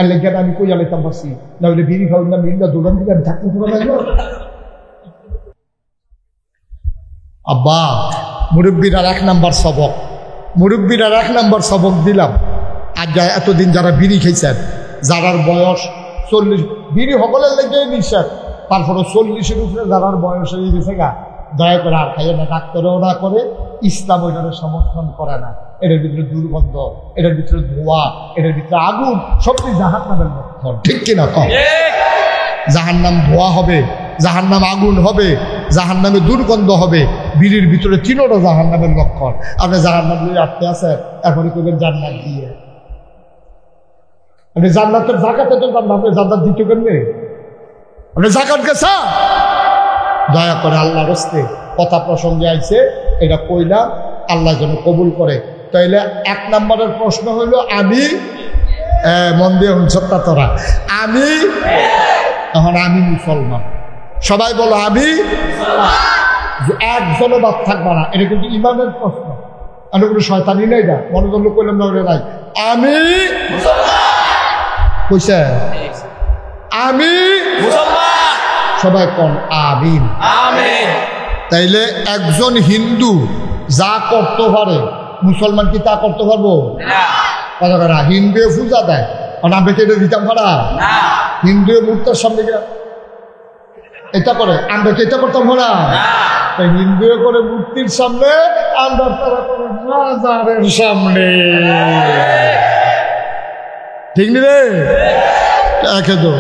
এর লেগে আমি কইয়া লেতাম পারছি না, হলে বিড়ি খাওয়া না বিড়িটা দোকান দিকে আমি থাকতে পারবো। আব্বা মুরব্বীর আর 1 নাম্বার সবক, মুরব্বীর আর 1 নাম্বার সবক দিলাম। আর যা এতদিন যারা বিড়ি খেয়েছেন, যারার বয়স 40, বিড়ি সকলের লেগে নিঃশ্বাস, তারপরে 40-এর উপরে যারার বয়স হয়ে গেছে গা, দয়া করে আর খাইয়ে না, ডাক্তারও না করে, ইসলাম ওইটাকে সমর্থন করে না। এটার ভিতরে দুর্গন্ধ, এটার ভিতরে ধোঁয়া, এটার ভিতরে আগুন, সবটি জাহান্নামের লক্ষণ, ঠিক কিনা কম? জাহান্নাম ধোঁয়া হবে, জাহান্নাম আগুন হবে, জাহান্নামে দুর্গন্ধ হবে, বিড়ির ভিতরে 3টা জাহান্নামের লক্ষণ। আপনি জাহান্নাম নিয়ে আটকে আছেন, এখনই করবেন জান্নাত দিয়ে। আপনি জান্নাতের জাকাতে তো আপনি জান্নাত দিতে কেমনে? আপনি জাকাত গেছা, দয়া করে আল্লাহর হস্তে কথা প্রসঙ্গে আইছে, এটা কইলা আল্লাহ যেন কবুল করে। তাইলে 1 নম্বরের প্রশ্ন হইল আমি, মন দিয়ে হচ্ছটা তোরা, আমি এখন আমি মুসলমান, সবাই বলো আমি, একজনও বাদ থাকবে না, এটা কিন্তু ইমানের প্রশ্ন, আমি কোনো শয়তানি নেই, না মনোযোগ করলাম না, নাই আমি কইছে আমি সবাই কোন আমিন। তাইলে একজন হিন্দু যা করতে পারে মুসলমান কি তা করতে পারবো? হিন্দু পূজা দেয়, আমরা এটা দিতাম পারা, হিন্দু মূর্তির সামনে এটা করে আমরা কি এটা করতাম না? হিন্দু করে মূর্তির সামনে, আমরা তারা করে মাজারের সামনে। ঠিক নি রে? একে তো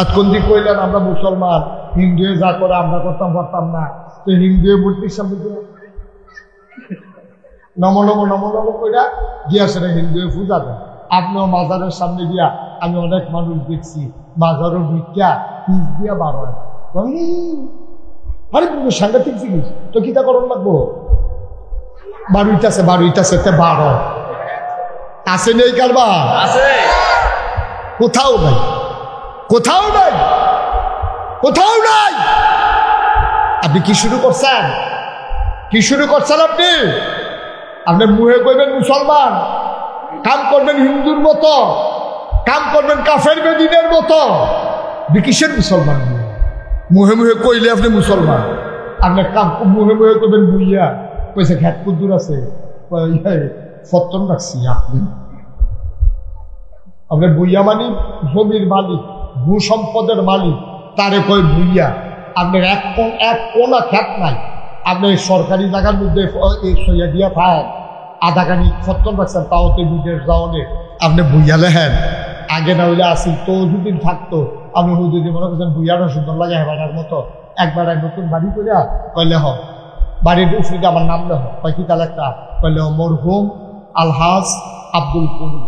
এতক্ষণ দিয়ে কইলেন আমরা মুসলমান, হিন্দু যা করে আমরা করতাম পারতাম না, তো হিন্দু মূর্তির সামনে নম নম নম নম কইরা গিয়াছে হিন্দু পূজা দেয়। আপনিও মাজারের সামনে গিয়া আমি অনেক মানুষ দেখছি মাজারের ভিক্ষা পিস দিয়া বার হয়। আরে সাংঘাতিক জিনিস তো কিতা করণ লাগবো? বারুইটাছে বারুইটাছে বার হয়, আছে নেই কারবার? কোথাও নাই, কোথাও নাই, কোথাও নাই। আপনি কি শুরু করছেন? কি শুরু করছেন আপনি? আপনি মুহে কইবেন মুসলমান, কাম করবেন হিন্দুর মতো, কাম করবেন কাফের বেদিনের মতো। কিসের মুসলমান? মুহে মুহে কইলে আপনি মুসলমান, আপনার কাম মুহে মুহে করবেন বুইয়া কইছে ঘ্যাট কুদ্দুর আছে ফত্তন রাখছি। আপনি বুইয়া মালিক, জমির মালিক, ভূ সম্পদের মালিক, তারে কয় বুইয়া। আপনার এক কোনা খ্যাত নাই, আপনি সরকারি জায়গার মধ্যে সইয়া দিয়া থাকেন, আধা কানি ফত্তন রাখছেন, তাও তো বিদেশ যাওয়ানে আপনি বুইয়া লেহেন। আগে না হইলে আসি তো দুদিন থাকতো, আপনি যদি মনে করছেন বুইয়ারও সুন্দর লাগে হেবাটার মতো, একবার নতুন বাড়ি করিয়া কইলে হ, বাড়ির উপরে আমার নাম লেহ, কয় কি তাহলে একটা কইলে মরহুম আলহাজ আব্দুল করিম।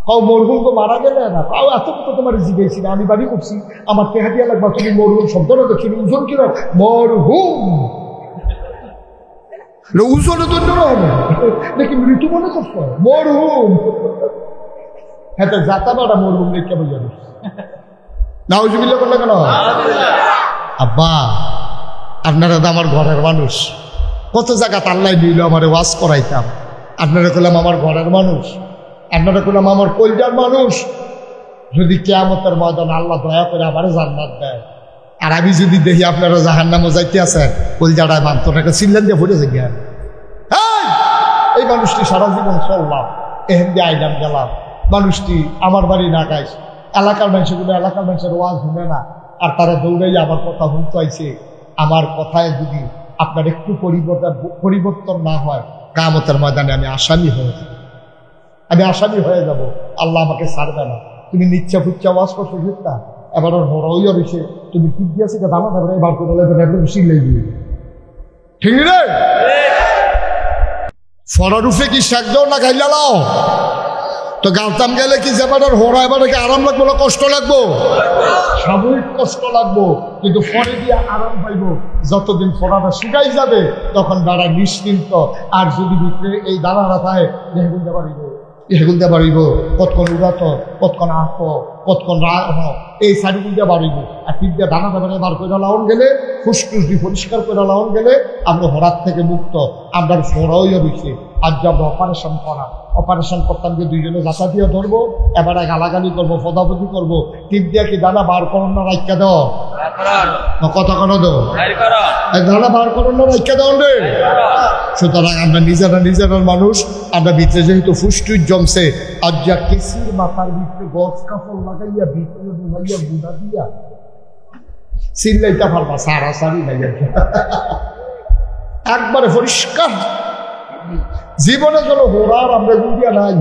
কাউ মরহুম তো মারা গেলে না, কাউ এত কথা তোমার জিজ্ঞেসি না, আমি বাড়ি করছি, আমার টেহা দিয়া লাগবা, তুমি মরহুম শব্দটা দেখি ওজন কিনা মরহুম, ওজনে তো হবে নাকি মৃত্যু মনে করছো মরহুম। হ্যাঁ, যাতা বাড়া মরহুম রেখে বোঝাবো নাউজুবিল্লাহ করলে কেন? আব্বা আপনারা তো আমার ঘরের মানুষ, কত জায়গা আল্লাহ দিল আমার ওয়াজ করাইতাম, আপনারা করলাম আমার ঘরের মানুষ, আপনারা করলাম আমার কলজার মানুষ। যদি কিয়ামতের ময়দানে আল্লাহ দয়া করে আমারে জান্নাত দেয়, আর আমি যদি দেখি আপনারা জাহান্নামে যাইতে আছেন, কলজাটায় বান্তটাকে চিল্লান দিয়ে পড়েছে জ্ঞান। এই মানুষটি সারা জীবন চললাম, এহেন দিয়ে আইলাম গেলাম, মানুষটি আমার বাড়ি না গাইছে, এলাকার মানুষগুলো এলাকার মানুষের ওয়াজ শুনে না, আর তারা দৌড়াই আমার কথা শুনতে আইছে। আমার কথায় যদি আপনার একটু পরিবর্তন না হয়, কিয়ামতের ময়দানে আমি আসামি হয়ে যাব, আমি আসামি হয়ে যাব। আল্লাহ আমাকে ছাড়বে না। তুমি নিচ্ছা ফুচ্ছা ওয়াজ করছো ঠিক না, এবার হরই রয়েছে, তুমি ঠিক দিয়েছে দামা দেবে, এবার করে শিখলেই দিয়ে ঠিক রে। ফরার উফে কি শেখ দাও না গাইলাও তো গালতাম গেলে কি যাবার হরা এবার কি আরাম লাগবো না কষ্ট লাগবো? সাময়িক কষ্ট লাগবো, কিন্তু পরে দিয়ে আরাম পাইব। যতদিন ফরাটা শুকাই যাবে তখন দাঁড়া নিশ্চিন্ত। আর যদি ভিতরে এই দাঁড়ারা থাকে হেগুন দেওয়া পারিব, হেগুন দেওয়া পারিব, কতক্ষণ উড়াত, কতক্ষণ আঁক, কতক্ষণ রাহ, এই সাইডগুল দিয়ে বাড়িব। আর টিপ দিয়ে দানা দাবারে বার করে লাউন গেলে, ফুসফুস দিয়ে পরিষ্কার করে লাউন গেলে আমরা হরাত থেকে মুক্ত। আমরা ফোরাই রয়েছে। আজ যাবো অপারেশন করা, অপারেশন করতাম যে দুইজনে যাতা দিয়ে ধরবো, এবারে গালাগালি করবো, ফদাফদি করবো, টিপ দিয়ে কি দানা বার করুন না রাইকা দাও, কথা কোনো দাও দানা বার করুন না রাইকা দাও রে। সুতরাং আমরা নিজেরা মানুষ, আমরা ভিতরে যেহেতু ফুসটুই জমছে, আজ যা কেসির মাথার ভিতরে গছ কাপড় লাগাইয়া ভিতরে বুঝাইয়া বুঝা দিয়া চিল্লাইতে পারবা, সারাসারি নাই একবারে পরিষ্কার। জীবনে যেন হোরার আমরা গুলিয়া নাই,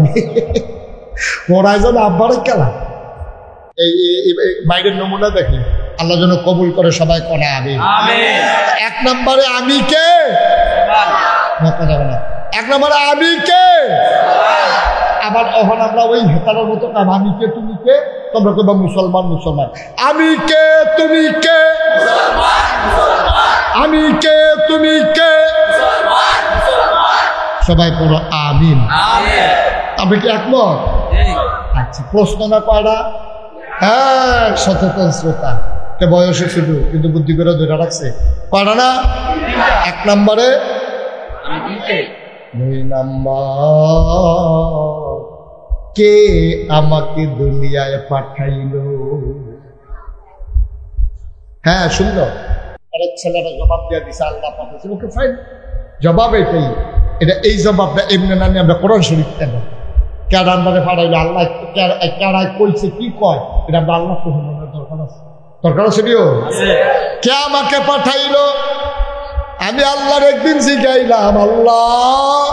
হোরায় যেন আব্বারে খেলা। এই বাইরের নমুনা দেখি, আল্লাহ যেন কবুল করে সবাই করা হবে। এক নম্বরে আমি কে, এক নম্বরে আমি কে। আবার এখন আমরা ওই হেতারের মতো কাম, আমি কে তুমি কে, তোমরা করবা মুসলমান মুসলমান। আমি কে তুমি কে, আমি কে তুমি কে, সবাই পড়ো আমিন। আপনি কি একমত? আচ্ছা, প্রশ্ন না কয়টা? হ্যাঁ, সচেতন শ্রোতা, বয়সে শুধু কিন্তু বুদ্ধি করে ধরে রাখছে কয়টা না? এক নম্বরে, দুই নম্বর কে আমাকে দুনিয়ায় পাঠাইল। হ্যাঁ, সুন্দর। অনেক ছেলেরা জবাব দিয়ে দিছে আল্লাহ পাঠাইছে, ওকে ফাইন, জবাব এটাই। এটা এই জবাবটা এমনি না নিয়ে আমরা কোরআন শরীফ কেন কেডার মানে পাঠাইলো, আল্লাহ কেডায় কইছে কি কয়, এটা আমরা আল্লাহ তো মনের দরকার আছে। দরকার আছে কে আমাকে পাঠাইলো? আমি আল্লাহর একদিন জিগাইলাম, আল্লাহ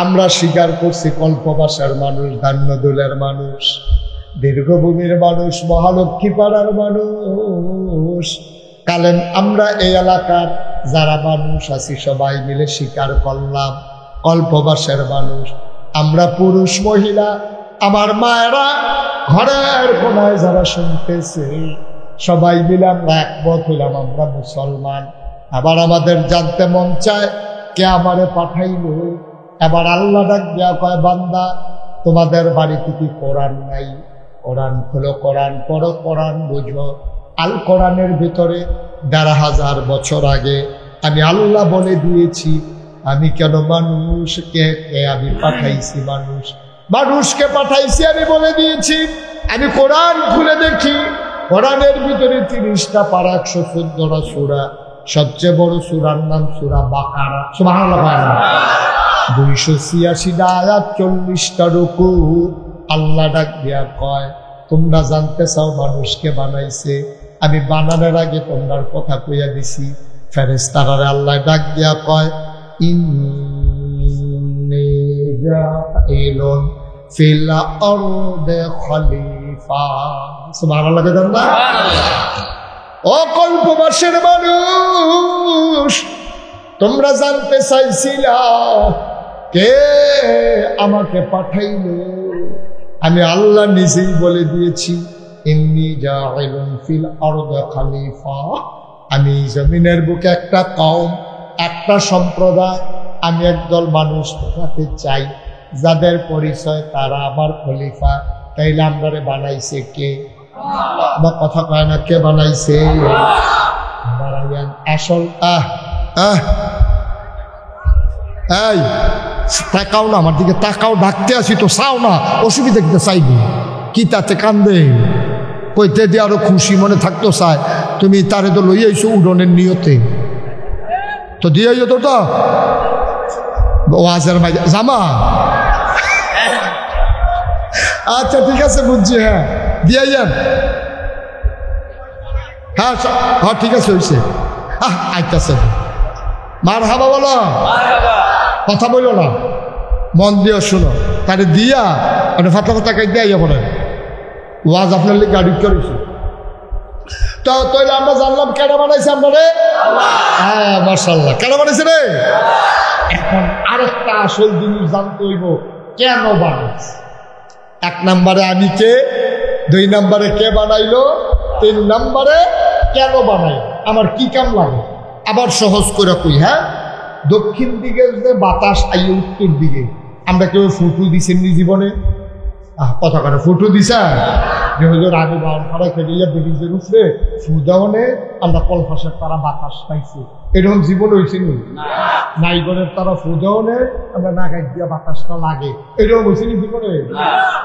আমরা স্বীকার করছি কল্পবাসার মানুষ, ধান্যদুলের মানুষ, দীর্ঘভূমির মানুষ, মহালক্ষ্মী পাড়ার মানুষ, কালেন আমরা এই এলাকার যারা মানুষ আছি সবাই মিলে স্বীকার করলাম কল্পবাসের মানুষ। আমরা পুরুষ মহিলা, আমার মায়েরা, ঘরের কোনায় যারা শুনতেছে সবাই মিলে আমরা একমত হইলাম আমরা মুসলমান। আবার আমাদের জানতে মন চায় কে আমারে পাঠাইল। এবার আল্লাহ ডাক দিয়া কয়, বান্দা তোমাদের বাড়িতে কি কোরআন নাই? কোরআন খোলো, কোরআন পড়ো, কোরআন বুঝো। আল কোরআনের ভিতরে ১,৫০০ বছর আগে আমি আল্লাহ বলে দিয়েছি আমি কেন মানুষকে আমি পাঠাইছি, মানুষকে পাঠাইছি আমি বলে দিয়েছি। আমি কোরআন খুলে দেখি, কোরআনের ভিতরে ৩০টা পারা, ১১৪টা সূরা, সবচেয়ে বড় সূরার নাম সূরা বাকারা। সুবহানাল্লাহ। ২৮৬টা আয়াত, ৪০টা রুকু। আল্লাহ ডাক দিয়া কয়, তোমরা জানতে চাও মানুষকে বানাইছে, আমি বানানোর আগে তোমরার কথা কইয়া দিছি। ফেরেশতারা আল্লাহ ডাক দিয়া কয়, ইন্নী জাইলুন ফিল আরদি খলিফা। সুবহানাল্লাহ। ও কল্পবাসের মানুষ, তোমরা জানতে চাইছিলা কে আমাকে পাঠাইল? আমি আল্লাহ নিজেই বলে দিয়েছি, ইন্নী জাইলুন ফিল আরদি খলিফা। আমি জমিনের বুকে একটা কওম, একটা সম্প্রদায়, আমি একদল মানুষ পাঠাতে চাই যাদের পরিচয় তারা আমার খলিফা। তাইলে আমরারে বানাইছে কে? আমার কথা কয় না, কে বানাইছে? আসল এই তাকাও না আমার দিকে, তাকাও, ডাকতে আসি তো, চাও না, অসুবিধা কিন্তু চাইবি কি তাতে কান্দে? কইতে দিয়ে আরো খুশি মনে থাকতো চায়। তুমি তারে তো লই আইছো উড়নের নিয়তে, তো দিয়ে আইও তো ওয়াজের মাঝে জামা। আচ্ছা ঠিক আছে, বুঝছি। হ্যাঁ দিয়ে আইয়েন। হ্যাঁ হ্যাঁ ঠিক আছে, হয়েছে। আইতাছে মারহাবা বলো, কথা বলো না, মন দিয়ে শোনো। তারে দিয়া ফাতা ফাতা কাই দিয়ে পড়ে ওয়াজ আপনার লিগে গাড়ি করেছে। তো তাইলে আমরা জানলাম কেন বানাইছে আমরা রে। হ্যাঁ মাশাআল্লাহ, কেন বানাইছে রে? এখন আরেকটা আসল জিনিস জানতে হইব, কেন বানাইছে। ১ নম্বরে আমি কে, ২ নম্বরে কে বানাইলো, ৩ নম্বরে কেন বানাই, আমার কি কাম লাগে। আবার সহজ করে কই, হ্যাঁ, দক্ষিণ দিকে যে বাতাস আইয়ে উত্তর দিকে, আমরা কেউ ফুটু দিছেননি জীবনে? কথা করে ফুটু দিছা যে হুজুর আমি বাউন্ডারা খেলিয়া ব্রিজের উপরে ফুদাওনে আমরা কলফাসের তারা বাতাস পাইছি, এরকম জীবন হয়েছে নি? নাইগরের তারা ফুদাওনে আমরা নাগাই দিয়া বাতাসটা লাগে, এরকম হয়েছে নি জীবনে?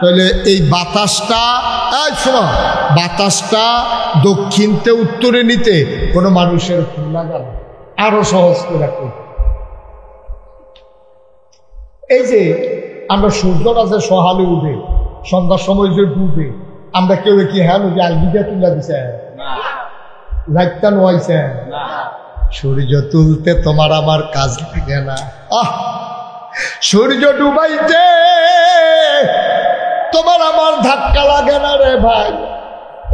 তাহলে এই বাতাসটা, শোনো, বাতাসটা দক্ষিণতে উত্তরে নিতে কোনো মানুষের ফুল লাগা না। আরো সহজ করে রাখো, এই যে আমরা সূর্যটা যে সহালে উঠে সন্ধ্যার সময় যে ডুবে, আমরা কেউ কি হ্যাঁ নদী আলবিদা তুলা দিছে, লাইটটা নোয়াইছে? সূর্য তুলতে তোমার আমার কাজ লাগে না, সূর্য ডুবাইতে তোমার আমার ধাক্কা লাগে না রে ভাই।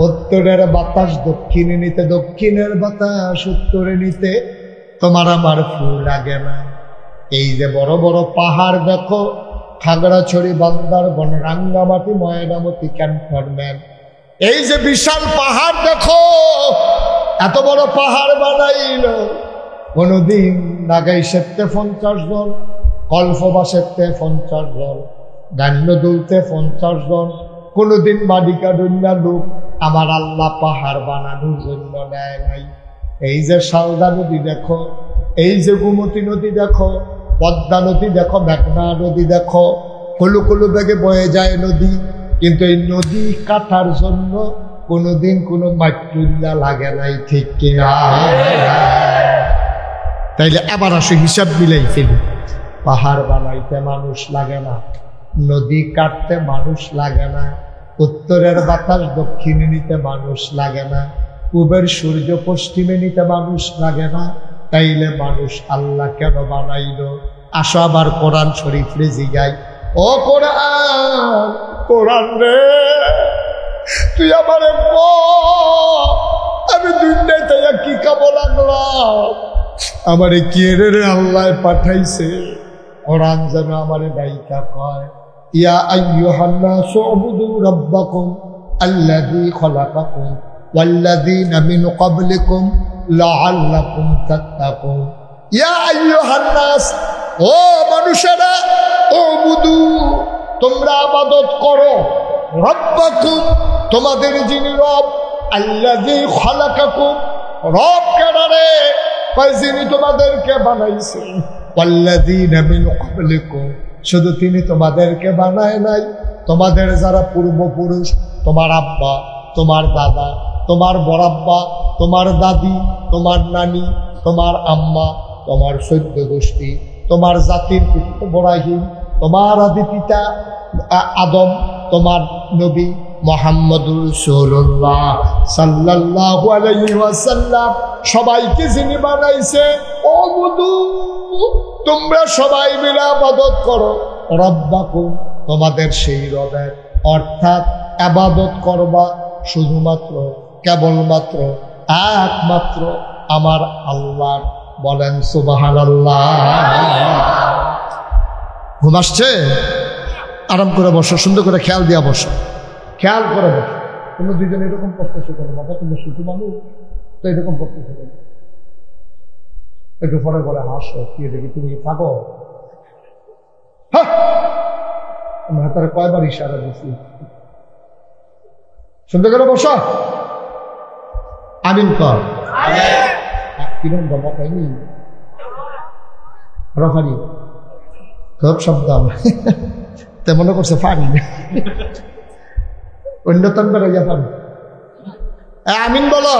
উত্তরের বাতাস দক্ষিণে নিতে, দক্ষিণের বাতাস উত্তরে নিতে তোমার আমার ফুল লাগে না। এই যে বড় বড় পাহাড় দেখো, খাগড়াছড়ি, বান্দরবন, রাঙ্গামাটি, ময়নামতি, ক্যান্টনমেন্ট, এই যে বিশাল পাহাড় দেখো, এত বড় পাহাড় বানাইল কোনদিন নাগাই সেতে 50 জন, কল্পবাসেতে 50 জন, ধান্য দুলতে 50 জন, কোনদিন মাডিকা ডুন্না লোক আমার আল্লাহ পাহাড় বানানোর জন্য নেয় নাই। এই যে শালদা নদী দেখো, এই যে গোমতী নদী দেখো, পদ্মা নদী দেখো, মেঘনা নদী দেখো, কলু কলু বেগে বয়ে যায় নদী, কিন্তু এই নদী কাটার জন্য কোনোদিন কোনো মাট্টুল্লা লাগে নাই, ঠিক কিনা? তাইলে এবার আসে হিসাব মিলাই ফেলি। পাহাড় বানাইতে মানুষ লাগে না, নদী কাটতে মানুষ লাগে না, উত্তরের বাতাস দক্ষিণে নিতে মানুষ লাগে না, পূবের সূর্য পশ্চিমে নিতে মানুষ লাগে না, তাইলে মানুষ আল্লাহ কেন বানাইলো? আসো আবার কোরআন শরীফ রে জিগাই। ও কোরআন, কোরআন রে তুই আমারে বল, আমি দুনিয়ায় তাইয়া কি কামো লাগলাম, আমারে কে রে আল্লাহ পাঠাইছে? কোরআন যেন আমারে ডাইকা কয়, ইয়া আইয়ুহান নাসু উবুদু রাব্বাকুম আল্লাযী খালাকাকুম ওয়াল্লাযীনা মিন ক্বাবলিকুম লাআল্লাকুম তাত্তাকুন। ইয়া আইয়ুহান নাস, ও মানুষেরা, উবুদু তোমরা ইবাদত করো, রাব্বাকুম তোমাদের যিনি রব, আল্লাযী খালাকাকুম রব কেনারে কয় যিনি তোমাদেরকে বানাইছে, ওয়াল্লাযীনা মিন ক্বাবলিকুম শুধু তিনি তোমাদেরকে বানায় নাই, তোমাদের যারা পূর্বপুরুষ, তোমার আব্বা, তোমার দাদা, তোমার বড়াব্বা, তোমার দাদি, তোমার নানি, তোমার আম্মা, তোমার সৈদ্য গোষ্ঠী, তোমার জাতির পিতা ইব্রাহিম, তোমার আদি পিতা আদম, তোমার নবী মুহাম্মদুর রাসূলুল্লাহ সাল্লাল্লাহু আলাইহি ওয়াসাল্লাম সবাইকে যিনি বানাইছে, ও বুদু তোমরা সবাই মিলে ইবাদত করো রাব্বাকুম তোমাদের সেই রবের, অর্থাৎ ইবাদত করবা শুধুমাত্র কেবলমাত্র একমাত্র আমার আল্লাহ। বলেন সুবহানাল্লাহ। ঘুম আসছে? আরাম করে বসো, সুন্দর করে খেয়াল দিয়া বসো, খেয়াল করে বসো। তোমরা দুজন এরকম করতেছো কেন বাবা? তোমরা শুধু মানুষ তো এরকম করতেছো কেন? একটু পরে বলে হাসো, কি দেখি তুমি থাকো। আমি হাতারে কয়বার ইশারা দিচ্ছি, সুন্দর করে বসো। আমিন কর। কিরম দমা পাইনি রফারি খুব শব্দ তেমন করছে ফানি অন্যতম বেড়ে পারি। আমিন বলো,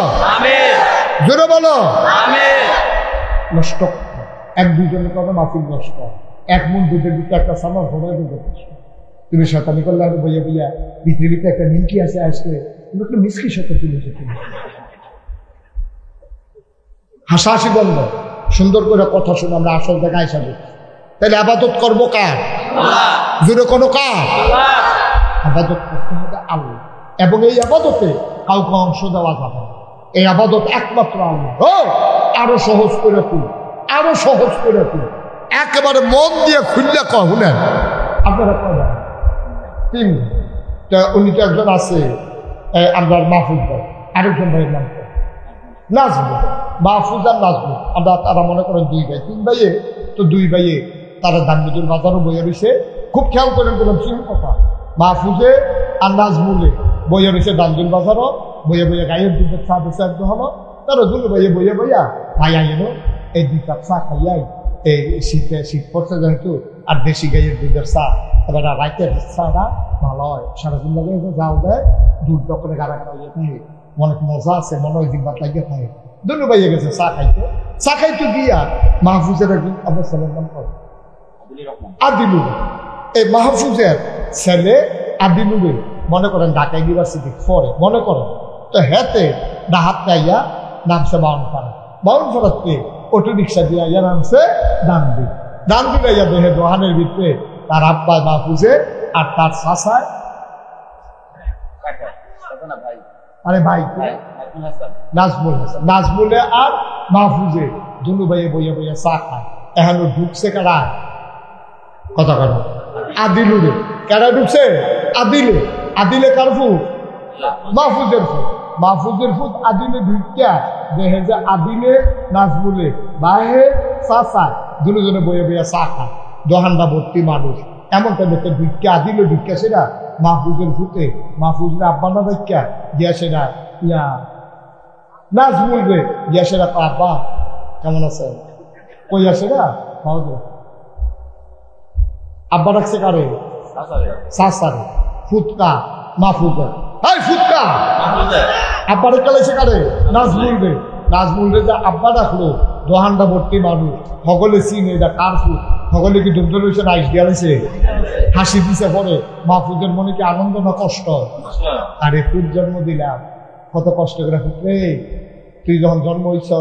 জোরে বলো। নষ্ট এক দুজনের কথা মাফিল নষ্ট, এক মন দুধের ভিতরে একটা সামার ভরে দিতে। তুমি শতানি করলে আমি বইয়া বইয়া ভিতরে ভিতরে একটা নিমকি আছে আসলে তুমি একটু মিষ্টির সাথে তুলেছো। তুমি হাসাহাসি বন্ধ, সুন্দর করে কথা শুনে আমরা আসল জায়গায় আইসা দিই। তাহলে আবাদত করবো কার? জোরে কোনো কার? আবাদত করতে হবে আল্লাহ, এবং এই আবাদতে কাউকে অংশ দেওয়া যাবে না। এই আবাদত একমাত্র আল্লাহ। ও আরো সহজ করে তুল, আরো সহজ করে তুল, একেবারে মন দিয়ে খুললে শুনেন। আপনারা কয় তিন, উনি তো একজন আছে আপনার মাহফুজ ভাই, আরেকজন ভাইয়ের নাম নাজমুল, মাহফুজ আর নাজমুল। আমরা তারা মনে করেন দুই ভাই, তিন ভাইয়ে তো দুই ভাইয়ে তারা দানবিদুল বাজারও বইয়ে রয়েছে। খুব খেয়াল করেন বললাম সিম কথা, মাহফুজে আর নাজমুলে বইয়ে রয়েছে দানবিদুল বাজারও, বইয়ে বইয়ে গায়ের দুধের চা বেছে একদম হলো। তারা দুটো ভাইয়ে বইয়ে বইয়া ভাই আইলো এই 2 কাপ চা খাইয়াই, এই শীত পড়ছে যেহেতু, আর দেশি গাইয়ের দুধের চা এবার রাইতের চাটা ভালো হয়, সারাদিন লাগে যাও দেয় দুধ দখলে গাড়া খাইয়ে থাকে, অনেক মজা আছে, মনে হয় জিম্বাত লাগিয়ে থাকে। দুটো ভাইয়ে গেছে চা খাইতে গিয়া মাহফুজের একদিন আপনার ছেলের নাম করে আদিলুর, এই মাহফুজের ছেলে আদিলুরে মনে করেন ঢাকা ইউনিভার্সিটি পড়ে মনে করেন, তো হেতে ডাহাত আইয়া নামছে বাউনপাড়াতে অটো রিক্সা দিয়ে আইয়া নামছে ডানবি আইয়া দেহে দোহানের ভিতরে তার আব্বা মাহফুজে আর তার চাচায়, আরে ভাই নাজমুল হাসান, নাজমুলে আর মাহফুজে দুনু ভাইয়ে বইয়া বইয়া চা খায়। এখন ঢুকছে কারা? কথা কারো আদিলুরে কারা ঢুকছে? আদিলে কার ফুট? মাহফুজের ফুট। মাহফুজের ফুট আদিলে ঢুকিয়া দেখে যে আদিলে নাজমুলে বাহে চাচা দুজনে বইয়ে বইয়া চা খায়, দোহানটা ভর্তি মানুষ। এমন টাইমে ঢুকিয়া আদিলে ঢুকিয়া সেটা মাহফুজের ফুটে, মাহফুজের আব্বা না ঢুকিয়া দিয়া সেটা ইয়া নাজমুল রে দিয়া সেটা আব্বা কেমন আছে কইয়া সেটা আব্বা ডাকছে কারে? চাচারে। ফুটকা মাহফুজের, হাই ফুটকা আব্বা রেখে লাইছে কারে? নাজমুল রে। নাজমুল রে যা আব্বা ডাকলো, দোহানটা ভর্তি মানুষ, সকলে চিনে এটা কার ফুট, সকলে কি ডুবতে রয়েছে না আইস দিয়া রয়েছে হাসি দিছে পরে মাহফুজের মনে কি আনন্দ না কষ্ট আরে ফুট জন্ম দিলাম কত কষ্ট করে ফুটরে তুই যখন জন্ম হইছ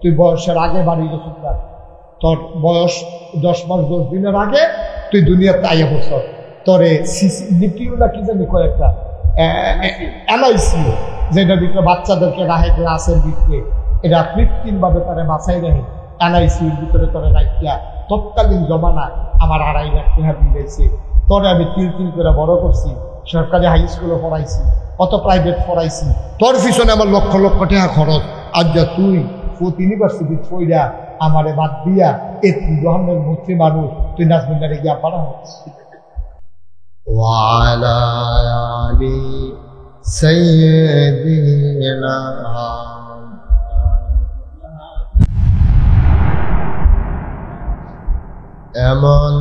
তুই বয়সের আগে বাড়ি গেছিস না তোর বয়স 10 মাস 10 দিনের আগে তুই দুনিয়াতে আইয়া পড়ছ তোরে সিসিটিভি না কি জানি কয়েকটা এলআইসি যেটার ভিতরে বাচ্চাদেরকে রাখে ক্লাসের ভিতরে এটা কৃত্রিমভাবে তারা বাঁচাই রাখে এলআইসির ভিতরে তোরে রাখিয়া তৎকালীন জমানায় আমার 2.5 লাখ টাকা দিয়েছে তোরে আমি তিল করে বড় করছি সরকারি হাই স্কুলে পড়াইছি কত প্রাইভেট পড়াইছি তোর পিছনে আমার লক্ষ লক্ষ টাকা খরচ আজ যা তুই ইউনিভার্সিটি পড়া আমারে বাদ দিয়া এতি গ্রহণের মূর্তি মানুষ তুই নাজমিন্দারে গিয়া পাড়া وعلى آل سيدنا এমন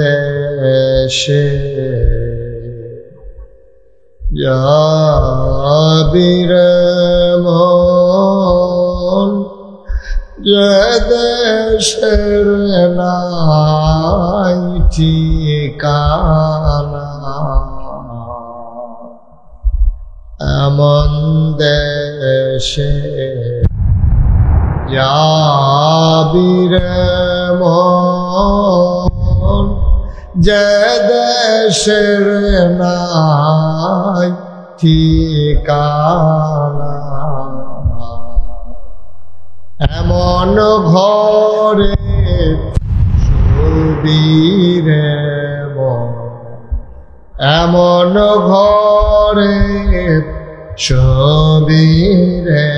দেশে যাবির মন যে দেশের নাই ঠিকানা এমন দেশে যাবির মন যে দেশের নাই ঠিকানা এমন ঘরে সুবীরে এমন ঘরে সুবীরে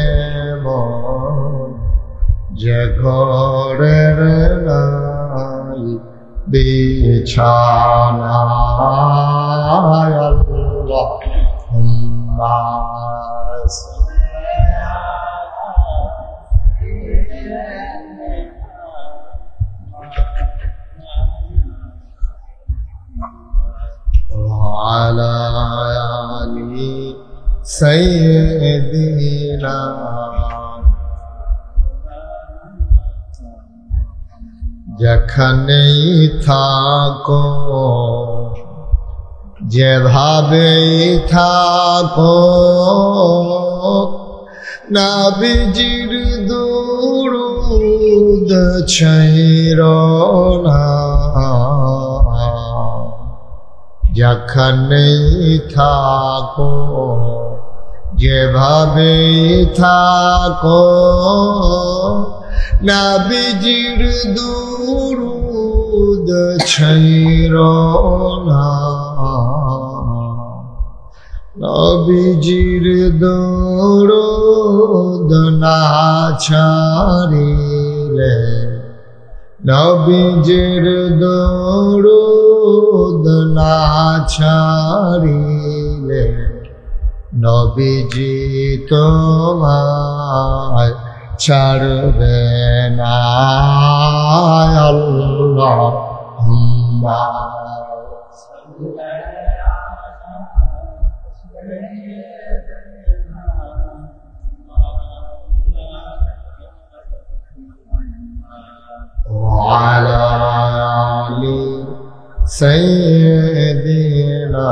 যে ঘরের নাই বিছানা আল্লাহুম্মা وعلى آل سيدنا যেখানেই থাকো যেভাবেই থাকো নবীজির দুরূদ ছাইরো না যেখানেই থাকো যেভাবেই থাকো নবীজির দুরূদ ছাইরো না নবীজির দুরূদ না ছাড়িলে নবীজির দুরূদ না ছাড়িলে নবীজি তোমায় ছাড়বে না আল্লাহুম্মা وعلى آل سيدنا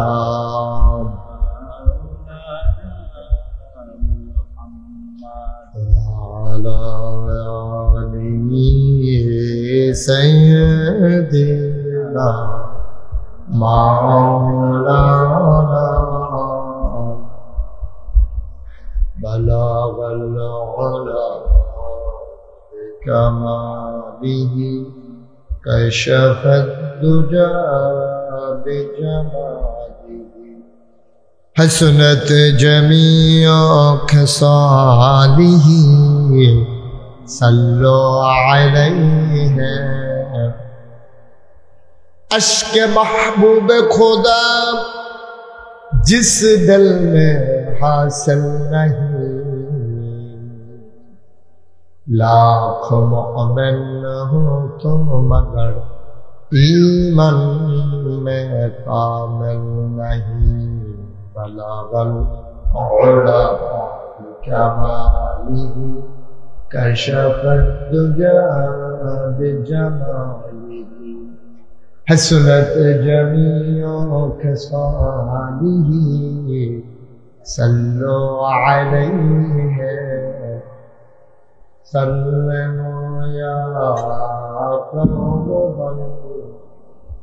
وعلى آل سيدنا مولانا بلغ العلا بكماله كشف الدجى بجماله حسنت جميع خصاله صلوا عليه अश्क महबूब खुदा जिस दिल में हासिल नहीं लाख मोमिन हो तो मगर ईमान में कामिल नहीं बलागल उला कमालिही कशफ दुजा बिजमालिही حسنت جميع خصاله صلوا عليه سلموا يا قوم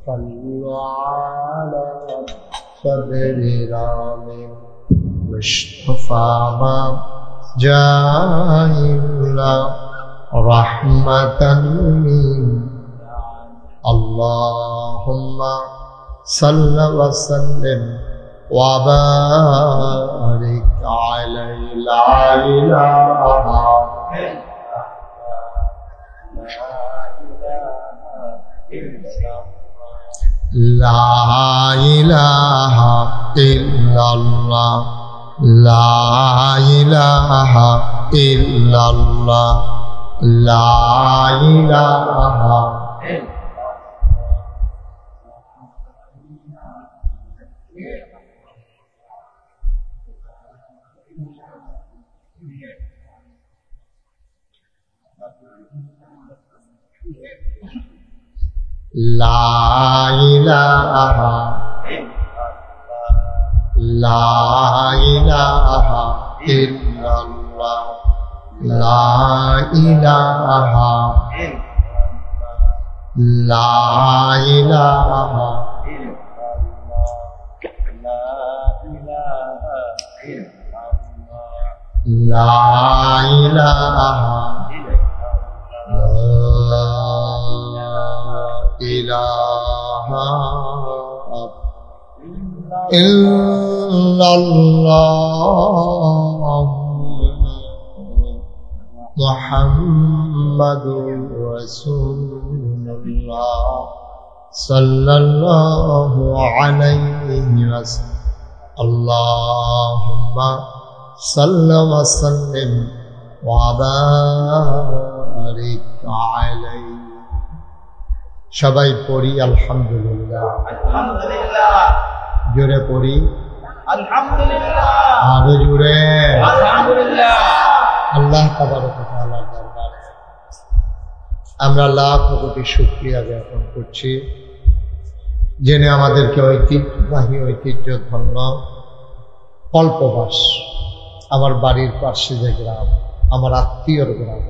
صلوا على صدر رام مصطفى ما جاء إلا رحمة اللهم صل وسلم وبارك عليه لا إله لا إله إلا الله لا إله إلا الله لا إله لا إله لا إله إلا الله لا إله لا إله لا إله إله إلا الله محمد رسول الله صلى الله عليه وسلم اللهم صل وسلم وبارك عليه সবাই পড়ি আলহামদুলিল্লাহ আলহামদুলিল্লাহ জোরে পড়ি আলহামদুলিল্লাহ আরো জোরে আলহামদুলিল্লাহ আল্লাহ তাবারক ওয়া তাআলার দরবারে আমরা লাখ কোটি শুকরিয়া জ্ঞাপন করছি যিনি আমাদেরকে ঐতিহ্য ধন্য কল্পবাস আমার বাড়ির পাশে যে গ্রাম আমার আত্মীয়র গ্রাম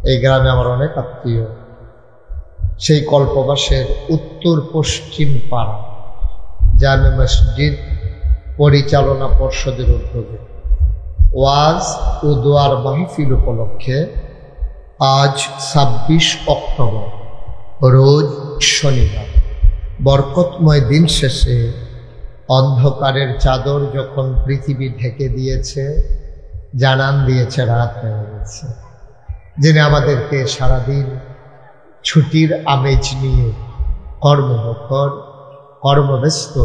এই গ্রামে আমার অনেক আত্মীয় সেই কল্পবাসের উত্তর পশ্চিম পাড়া জামে মসজিদ পরিচালনা পর্ষদের উদ্যোগে ওয়াজ ও দোয়ার মাহফিল উপলক্ষে আজ ২৬ অক্টোবর রোজ শনিবার বরকতময় দিন শেষে অন্ধকারের চাদর যখন পৃথিবী ঢেকে দিয়েছে জানান দিয়েছে রাত হয়ে গেছে যিনি আমাদেরকে সারাদিন ছুটির আমেজ নিয়ে কর্মমুখর কর্মব্যস্ত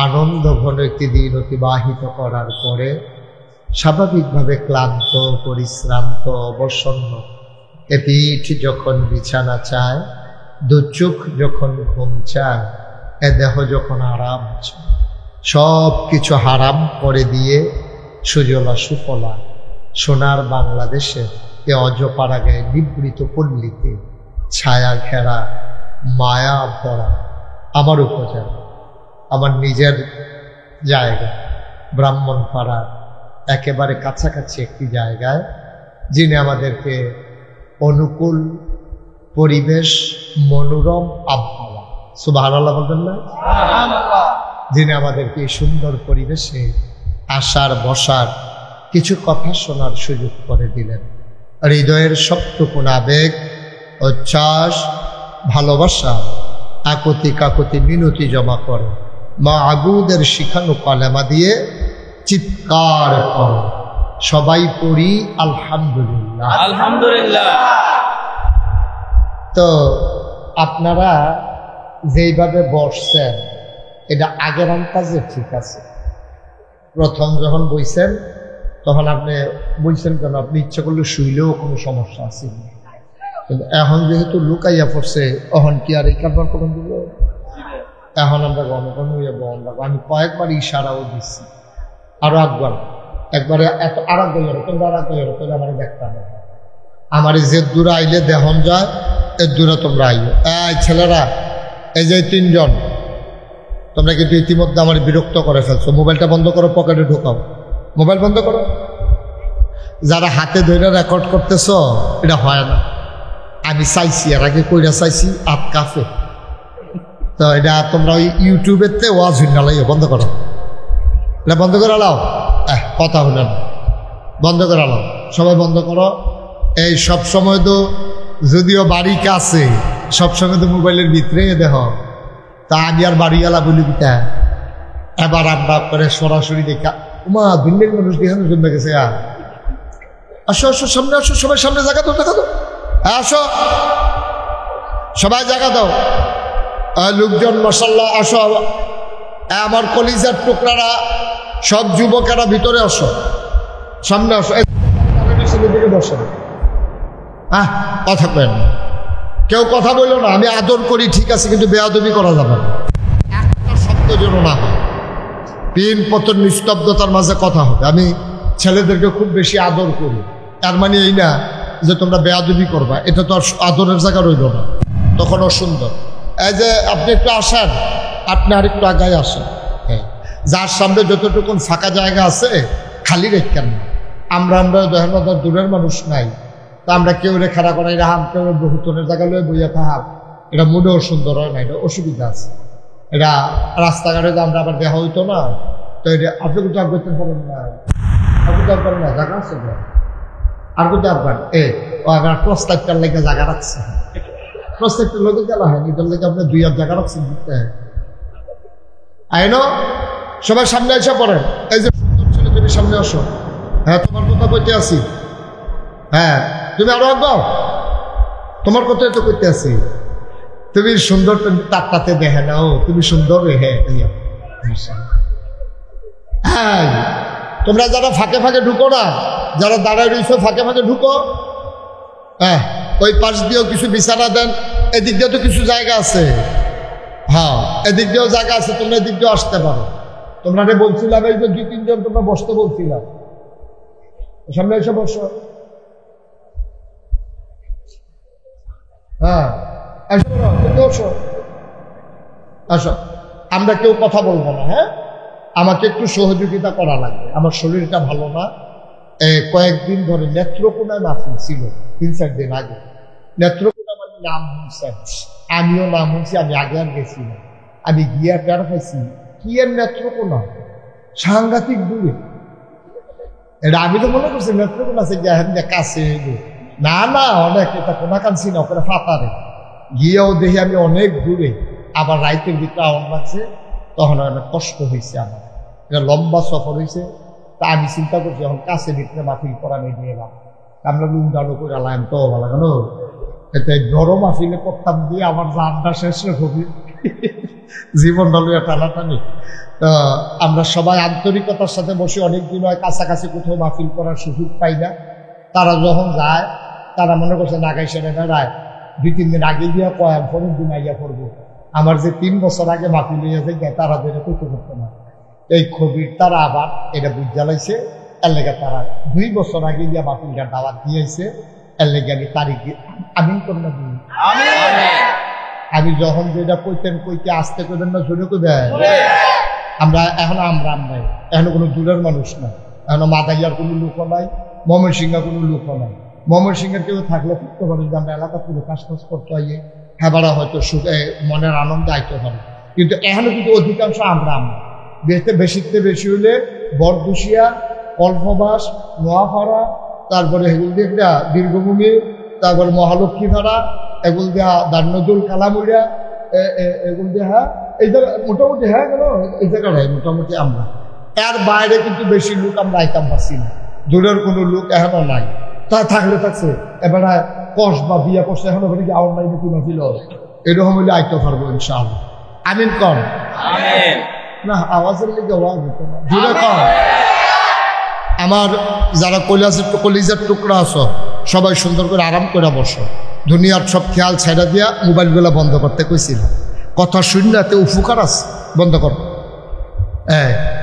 আনন্দ ঘন একটি দিন অতিবাহিত করার পরে স্বাভাবিকভাবে ক্লান্ত পরিশ্রান্ত অবসন্ন এ পিঠ যখন বিছানা চায় দু চোখ যখন ঘুম চায় এ দেহ যখন আরাম চায় সব কিছু হারাম করে দিয়ে সুজলা সুফলা সোনার বাংলাদেশের এ অজপাড়া গায়ে নিবৃত পল্লীতে ছায়া ঘেরা মায়া ভরা আমার উপজেলা আমার নিজের জায়গা ব্রাহ্মণপাড়া একেবারে কাছাকাছি একটি জায়গায় যিনি আমাদেরকে অনুকূল পরিবেশ মনোরম আবহাওয়া সুবহানাল্লাহ বলবেন না সুবহানাল্লাহ যিনি আমাদেরকে এই সুন্দর পরিবেশে আসার বসার কিছু কথা শোনার সুযোগ করে দিলেন হৃদয়ের সবটুকুন আবেগ উচ্ছ্বাস ভালোবাসা আকুতি কাকুতি মিনতি জমা করে মা আগুদের শিখানো কলেমা দিয়ে চিৎকার করো সবাই পড়ি আলহামদুলিল্লাহ আলহামদুলিল্লাহ তো আপনারা যেইভাবে বসছেন এটা আগের আন্তাজে ঠিক আছে প্রথম যখন বইছেন তখন আপনি বইছেন কেন আপনি ইচ্ছা করলে শুইলেও কোনো সমস্যা আছে কিন্তু এখন যেহেতু লুকাইয়া পড়ছে তখন কি আর এই কারবার করুন দিল এখন আমরা গণগণ হইয়া বন্ধ আমি কয়েকবার ইশারাও দিচ্ছি আরো একবারে এত আর এক গইয়ার তোমরা আর এক গইয়ার তোমরা আমার দেখতাম আমার যে দূরে আইলে দেহন যায় এর দূরে তোমরা আইও এই ছেলেরা এই যে 3 জন তোমরা কিন্তু ইতিমধ্যে আমার বিরক্ত করে ফেলছো। মোবাইলটা বন্ধ করো, পকেটে ঢোকাও, মোবাইল বন্ধ করো। যারা হাতে ধরে রেকর্ড করতেছ এটা হয় না। আমি চাইছি, আর আগে কইরা চাইছি, আত কাফে। তো এটা তোমরা ওই ইউটিউবের ওয়াজ হুন্ডালাইও বন্ধ করো, এটা বন্ধ করে লাও। কথা হলো না, বন্ধ করে লাও, সবাই বন্ধ করো। এই সব সময় তো যদিও বাড়ি কাছে, সবসময় তো মোবাইলের ভিতরে দেহ। তা আমি আর বাড়িওয়ালা বলি কিতা, এবার আমরা করে সরাসরি দেখা উমা দিল্লির মানুষ দেখানো জমে গেছে। আসো আসো, সামনে আসো, সবাই সামনে জায়গা দাও, জায়গা দাও, আসো সবাই জায়গা দাও। লোকজন মাশাআল্লাহ আসো, আমার কলিজার টুকরারা, সব যুবকেরা ভিতরে আসো, সামনে আসো, ছেলেদিকে বসো। কথা কেন কেউ কথা বললো না, আমি আদর করি ঠিক আছে, কিন্তু বেয়াদবি করা যাবে না, একটা শব্দ যেন না হয়। পিন পতন নিস্তব্ধতার মাঝে কথা হবে। আমি ছেলেদেরকে খুব বেশি আদর করি, তার মানে এই না যে তোমরা বেয়াদবি করবা, এটা তো আর আদরের জায়গা রইল না, তখন অসুন্দর। এই যে আপনি একটু আসেন, আপনি আর একটু আগায় আসেন। হ্যাঁ, যার সামনে যতটুকুন ফাঁকা জায়গা আছে খালি রেখেন না। আমরা দেখেন দূরের মানুষ নাই, তা আমরা কেউ রে খাড়া করাই রাহাম, কেউ বহুতনের জায়গা লয়ে বইয়া থাহাম, এটা মোটেও সুন্দর হয় না, এটা অসুবিধা আছে। এটা রাস্তাঘাটে যে আমরা আবার দেখা হইতো না, তো এটা আপনি কিন্তু আর করতে পারেন না, আপনি তো আর পারেন না, জায়গা আছে আর কিন্তু আর পারেন। প্রস্তাবটার লেগে জায়গা রাখছে, প্রস্তাবটার লোকে গেলা হয় এটার লেগে আপনি 2 জায়গা রাখছেন দিতে আইনো। সবাই সামনে এসে পড়েন। এই যে সুন্দর ছেলে, তুমি সামনে আসো। হ্যাঁ, তোমার কথা বলতে আসি। হ্যাঁ, তুমি আরো আগাও, তোমার কথাই তো করতে আসি। তুমি সুন্দর, তুমি তাতে দেখে নাও, তুমি সুন্দর। হ্যাঁ, তোমরা যারা ফাঁকে ফাঁকে ঢুকো না, যারা দাঁড়ায় রয়েছো ফাঁকে ফাঁকে ঢুকো। হ্যাঁ, ওই পাশ দিয়েও কিছু বিছানা দেন, এদিক দিয়েও তো কিছু জায়গা আছে। হ্যাঁ, এদিক দিয়েও জায়গা আছে, তোমরা এদিক দিয়েও আসতে পারো। তোমরা বলছিলাম এই যে 2-3 জন তোমরা বসতে বলছিলাম, সামনে এসে বসো। হ্যাঁ, আসো আসো, আমরা কেউ কথা বলবো না। হ্যাঁ, আমাকে একটু সহযোগিতা করা লাগবে, আমার শরীরটা ভালো না। কয়েকদিন ধরে নেত্রকোনায় মাহফিল ছিল, 3-4 দিন আগে। নেত্রকোনা মানে নাম শুনছেন, আমিও নাম শুনছি, আমি আগে আর গেছি না। আমি গিয়া টের পাইছি কি এর নেত্রকোনা সাংঘাতিক দূরে। এটা আমি তো মনে করছি নেত্রকোনা আছে কাছে, না না, অনেক, এটা কোনা কানছি না, ওখানে ফাঁপারে গিয়েও দেখি আমি অনেক দূরে। আবার রাইতের ভিতরে আওয়াজ লাগছে, তখন অনেক কষ্ট হয়েছে আমার। এটা লম্বা সফর হয়েছে। তা আমি চিন্তা করছি এখন কাছে ভিতরে মাহফিল করা নিয়ে এলাম, আমরা উন্ডানো করে আলাম তো ভালো কেন, এতে বড় মাহফিলে করতাম দিয়ে আমার জানটা শেষ হবে, জীবনটা লইয়া টানাটানি। তো আমরা সবাই আন্তরিকতার সাথে বসে, অনেকদিন হয় কাছাকাছি কোথাও মাহফিল করার সুযোগ পাই না। তারা যখন যায়, তারা মনে করছে নাগাই সেরে বেড়ায়, 2-3 দিন আগে গিয়া কয় পরের দিন আইয়া করবো। আমার যে 3 বছর আগে মাহফিল হইয়া যায়, তারা ধরে করতে করতো না। এই খবির তারা আবার এটা বুঝ জ্বালাইছে, এর লেগে তারা 2 বছর আগে গিয়া মাহফিলটা দাওয়াত দিয়েছে। এর লেগে আমি তারিখ আমিন করলাম। আমি যখন যেটা কইতে আসতে করবেন না, জোরে কইবেন। আমরা আমরাই এখনো কোনো দূরের মানুষ নাই, এখনো মাদাইয়ার কোনো লোকও নাই, ময়মনসিংহের কোনো লোকও নাই। ময়মনসিংহের কেউ থাকলে করতে পারি যে আমরা এলাকা পুরো কাজ করতে হয়, হেবারা হয়তো সুখে মনের আনন্দে আইতে পারে। কিন্তু এখনো কিন্তু অধিকাংশ আমরা বেশিতে বেশি হইলে বরদুশিয়া, কল্পবাস, নোয়াপাড়া, তারপরে এগুলো দিয়ে দীর্ঘভূমি, তারপরে মহালক্ষ্মীপাড়া, এগুলো দেওয়া দান্নদুল কালামুড়িয়া, এগুলো দিয়ে। হ্যাঁ, এই জায়গা মোটামুটি, হ্যাঁ কেন এই জায়গাটাই মোটামুটি আমরা। এর বাইরে কিন্তু বেশি লোক আমরা আইতাম পারছি না, দূরের কোনো লোক এখনো নাই। তা থাকলে থাকছে, এবারে কষ বা বিয়া করছে, এখন ওখানে কি আওয়ার নাই কি নছিল, এরকম হইলে আইতে পারবো ইনশাআল্লাহ। আমিন কন না, আওয়াজের লেগে আওয়াজ হতো না, দূরে কন। আমার যারা কলিজার টুকরা আছো, সবাই সুন্দর করে আরাম করে বসো। দুনিয়ার সব খেয়াল ছেড়ে দিয়া মোবাইলগুলো বন্ধ করতে কইছিলাম, কথা শুনতে উপকার আছে, বন্ধ করো।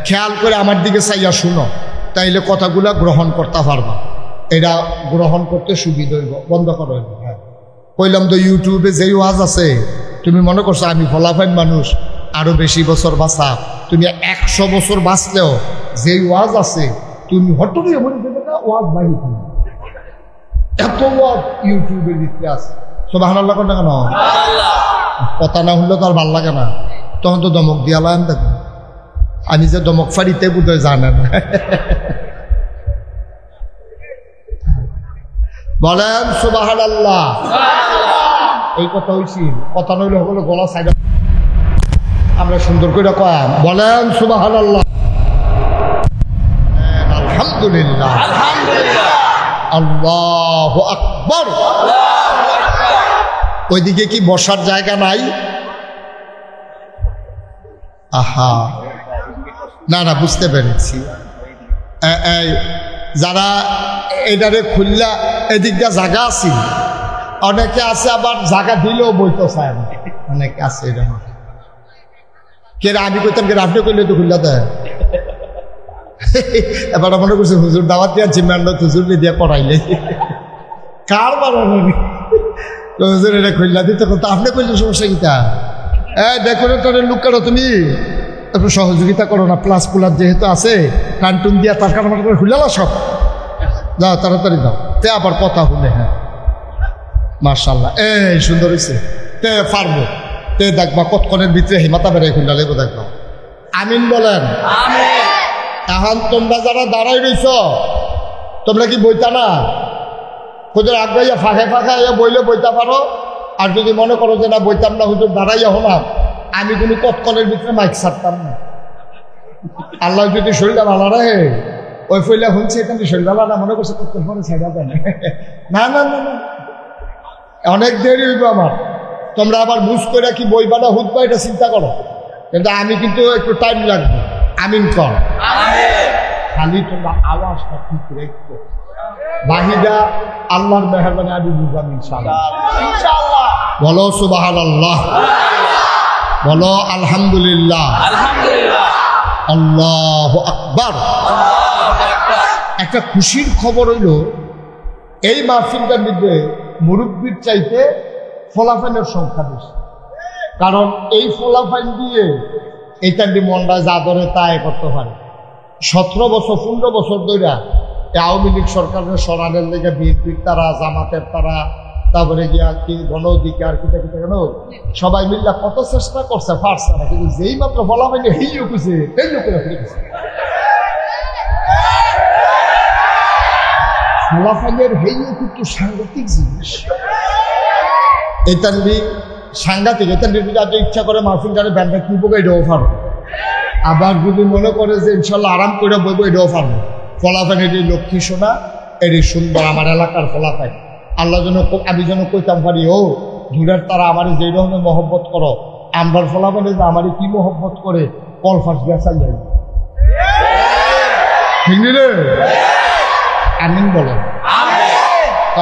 খেয়াল করে আমার দিকে চাইয়া শুনো, তাইলে কথাগুলা গ্রহণ করতে পারবা, এটা গ্রহণ করতে সুবিধা হইব। বন্ধ করো। হ্যাঁ, কইলাম তো ইউটিউবে যেই ওয়াজ আছে তুমি মনে করছো আমি ফলাফাইন মানুষ আরো বেশি বছর বাঁচা, তুমি 100 বছর বাঁচলেও যেই ওয়াজ আছে তুমি হঠাৎ এমন দেবে না ওয়াজ বাহির হবে। এত ওয়াজ ইউটিউবে লিখতে আছে, সুবহানাল্লাহ কোন কেন কথা না হলে তো আর ভাল লাগে না, তখন তো দমক দিয়ালাম দেখো। আমি যে দমক ফাড়িতে বোধহয় জানেন। বলেন সুবহানাল্লাহ। এই কথা হইছি, কথা নইলে হলো গলা সাইড আমরা সুন্দর করে কয়াম। বলেন সুবহানাল্লাহ, আলহামদুলিল্লাহ, আলহামদুলিল্লাহ, আল্লাহু আকবার। ওইদিকে কি বসার জায়গা নাই? আহা, না না বুঝতে পেরেছি। যারা এটারে খুললা এদিকটা জায়গা আছে, অনেকে আছে আবার জায়গা দিলেও বইতে চায় না, অনেকে আছে এরকম। কে আমি কইতাম কে আপনি করলে তো খুললা দেয়। এবার মনে করছে হুজুর দাওয়াত দিয়া জিম্মান্ড হুজুর দিয়ে পড়াইলে কার বানানো হুজুর এটা খুললা দিতে কথা আপনি করলে সমস্যা কিতা? ডেকোরেটরের লুক করো তুমি, একটু সহযোগিতা করো না। প্লাস পুলার যেহেতু আছে কান্টুন দিয়া তার কারণ করে খুলালা সব, যাও তাড়াতাড়ি যাও। তে আবার কথা হলে হ্যাঁ মার্শাল্লাহ এই সুন্দর হয়েছে। তে পারবো, তে দেখবা কতক্ষণের ভিতরে হিমাতা বেড়ে খুললা লেবো দেখবা। আমিন বলেন। এখন তোমরা যারা দাঁড়াই রইছ তোমরা কি বইতা না? হুজুর আগ্রাইয়া ফাঁকে ফাঁকা বইলে বইতে পারো। আর যদি মনে করো যে না বইতাম না হুজুর দাঁড়াইয়া হলাম, আমি কোনো কতক্ষণের ভিতরে মাইক ছাড়তাম না। আল্লাহ যদি শরীরটা ভালো রাখে ওই ফইলা শুনছে এখানে শরীর ভালো না মনে করছে কতক্ষণ পরে ছেড়া দেয় না না না না, অনেক দেরি হইব আমার। তোমরা আবার বুঝ করে কি বইবা না হুদবা এটা চিন্তা করো, কিন্তু আমি কিন্তু একটু টাইম লাগবে। আমিন কর। খালি তোমরা আওয়াজটা ঠিক রেখো, বাহিদা আল্লাহর মেহরবানি আমি বুঝাম ইনশাআল্লাহ। বলো সুবহানাল্লাহ, বলো আলহামদুলিল্লাহ, আলহামদুলিল্লাহ, আল্লাহু আকবার। একটা খুশির খবর হইল এই মাহফিলটার মধ্যে মুরব্বির চাইতে ফলাফাইনের সংখ্যা বেশি। কারণ এই ফলাফাইন দিয়ে এইটার মনটা যা ধরে তাই করতে পারে। 17 বছর 15 বছর ধরে আওয়ামী লীগ সরকারের সরানের লেগে বিএনপির তারা, জামাতের তারা, তারপরে গিয়া কি গণ অধিকার কিতা কিতা কেন সবাই মিল্লা কত চেষ্টা করছে, পারছে না। কিন্তু যেই মাত্র ফলাফাইন হেইও খুঁজে হেইও করে ফেলেছে। ফলাফাইনের হেইও কিন্তু সাংঘাতিক জিনিস। এইটার সাংঘাতিক। এটার যদি ইচ্ছা করে মাহফিলটারে ব্যান্ডটা কি বলবো এটাও পারবো। আবার যদি মনে করে যে ইনশাল্লাহ আরাম করে বলবো এটাও পারবো। ফলাফাইন এটি লক্ষ্মী সোনা, এটি সুন্দর আমার এলাকার ফলাফাইন। আল্লাহ যেন আমি যেন কইতাম পারি ও দূরের তারা আমার যেই রকমের মহব্বত করো, আমরার ফলাফাইনে যে আমারই কি মহব্বত করে কলফাস গেছাল যাই। ঠিক রে? আমিন বলেন।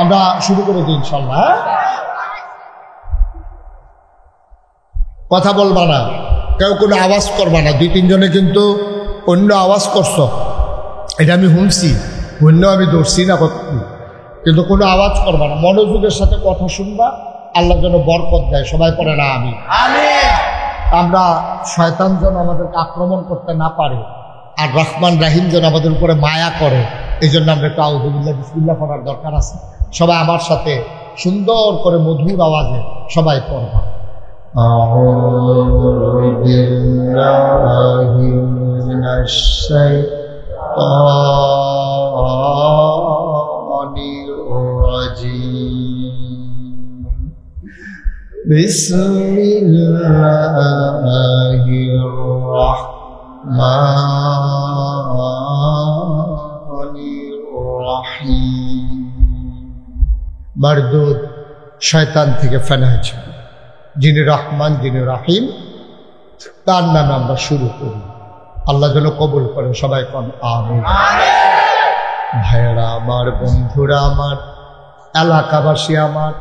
আমরা শুরু করেছি ইনশাল্লাহ। কথা বলবা না, কেউ কোনো আওয়াজ করবা না। 2-3 জনে কিন্তু অন্য আওয়াজ করছো, এটা আমি শুনছি, অন্য আমি ধরছি না কথা, কিন্তু কোনো আওয়াজ করবা না। মনোযোগের সাথে কথা শুনবা, আল্লাহ যেন বরকত দেয়। সবাই পড়ে না আমি। আমরা শয়তান যেন আমাদেরকে আক্রমণ করতে না পারে, আর রহমান রাহিম যেন আমাদের উপরে মায়া করে, এই জন্য আমরা একটু আউযুবিল্লাহ বিসমিল্লাহ পড়ার দরকার আছে। সবাই আমার সাথে সুন্দর করে মধুর আওয়াজে সবাই পড়বা। أعوذ بالله من الشيطان الرجيم بسم الله الرحمن الرحيم। মারদুদ শয়তান থেকে ফেলা হয়েছে, যিনি রহমান যিনি রাহিম, তার নামে আমরা শুরু করি। আল্লাহ যেন কবুল করে। সবাই কোন আমিন। ভাইয়েরা আমার, বন্ধুরা আমার, এলাকাবাসী আমার,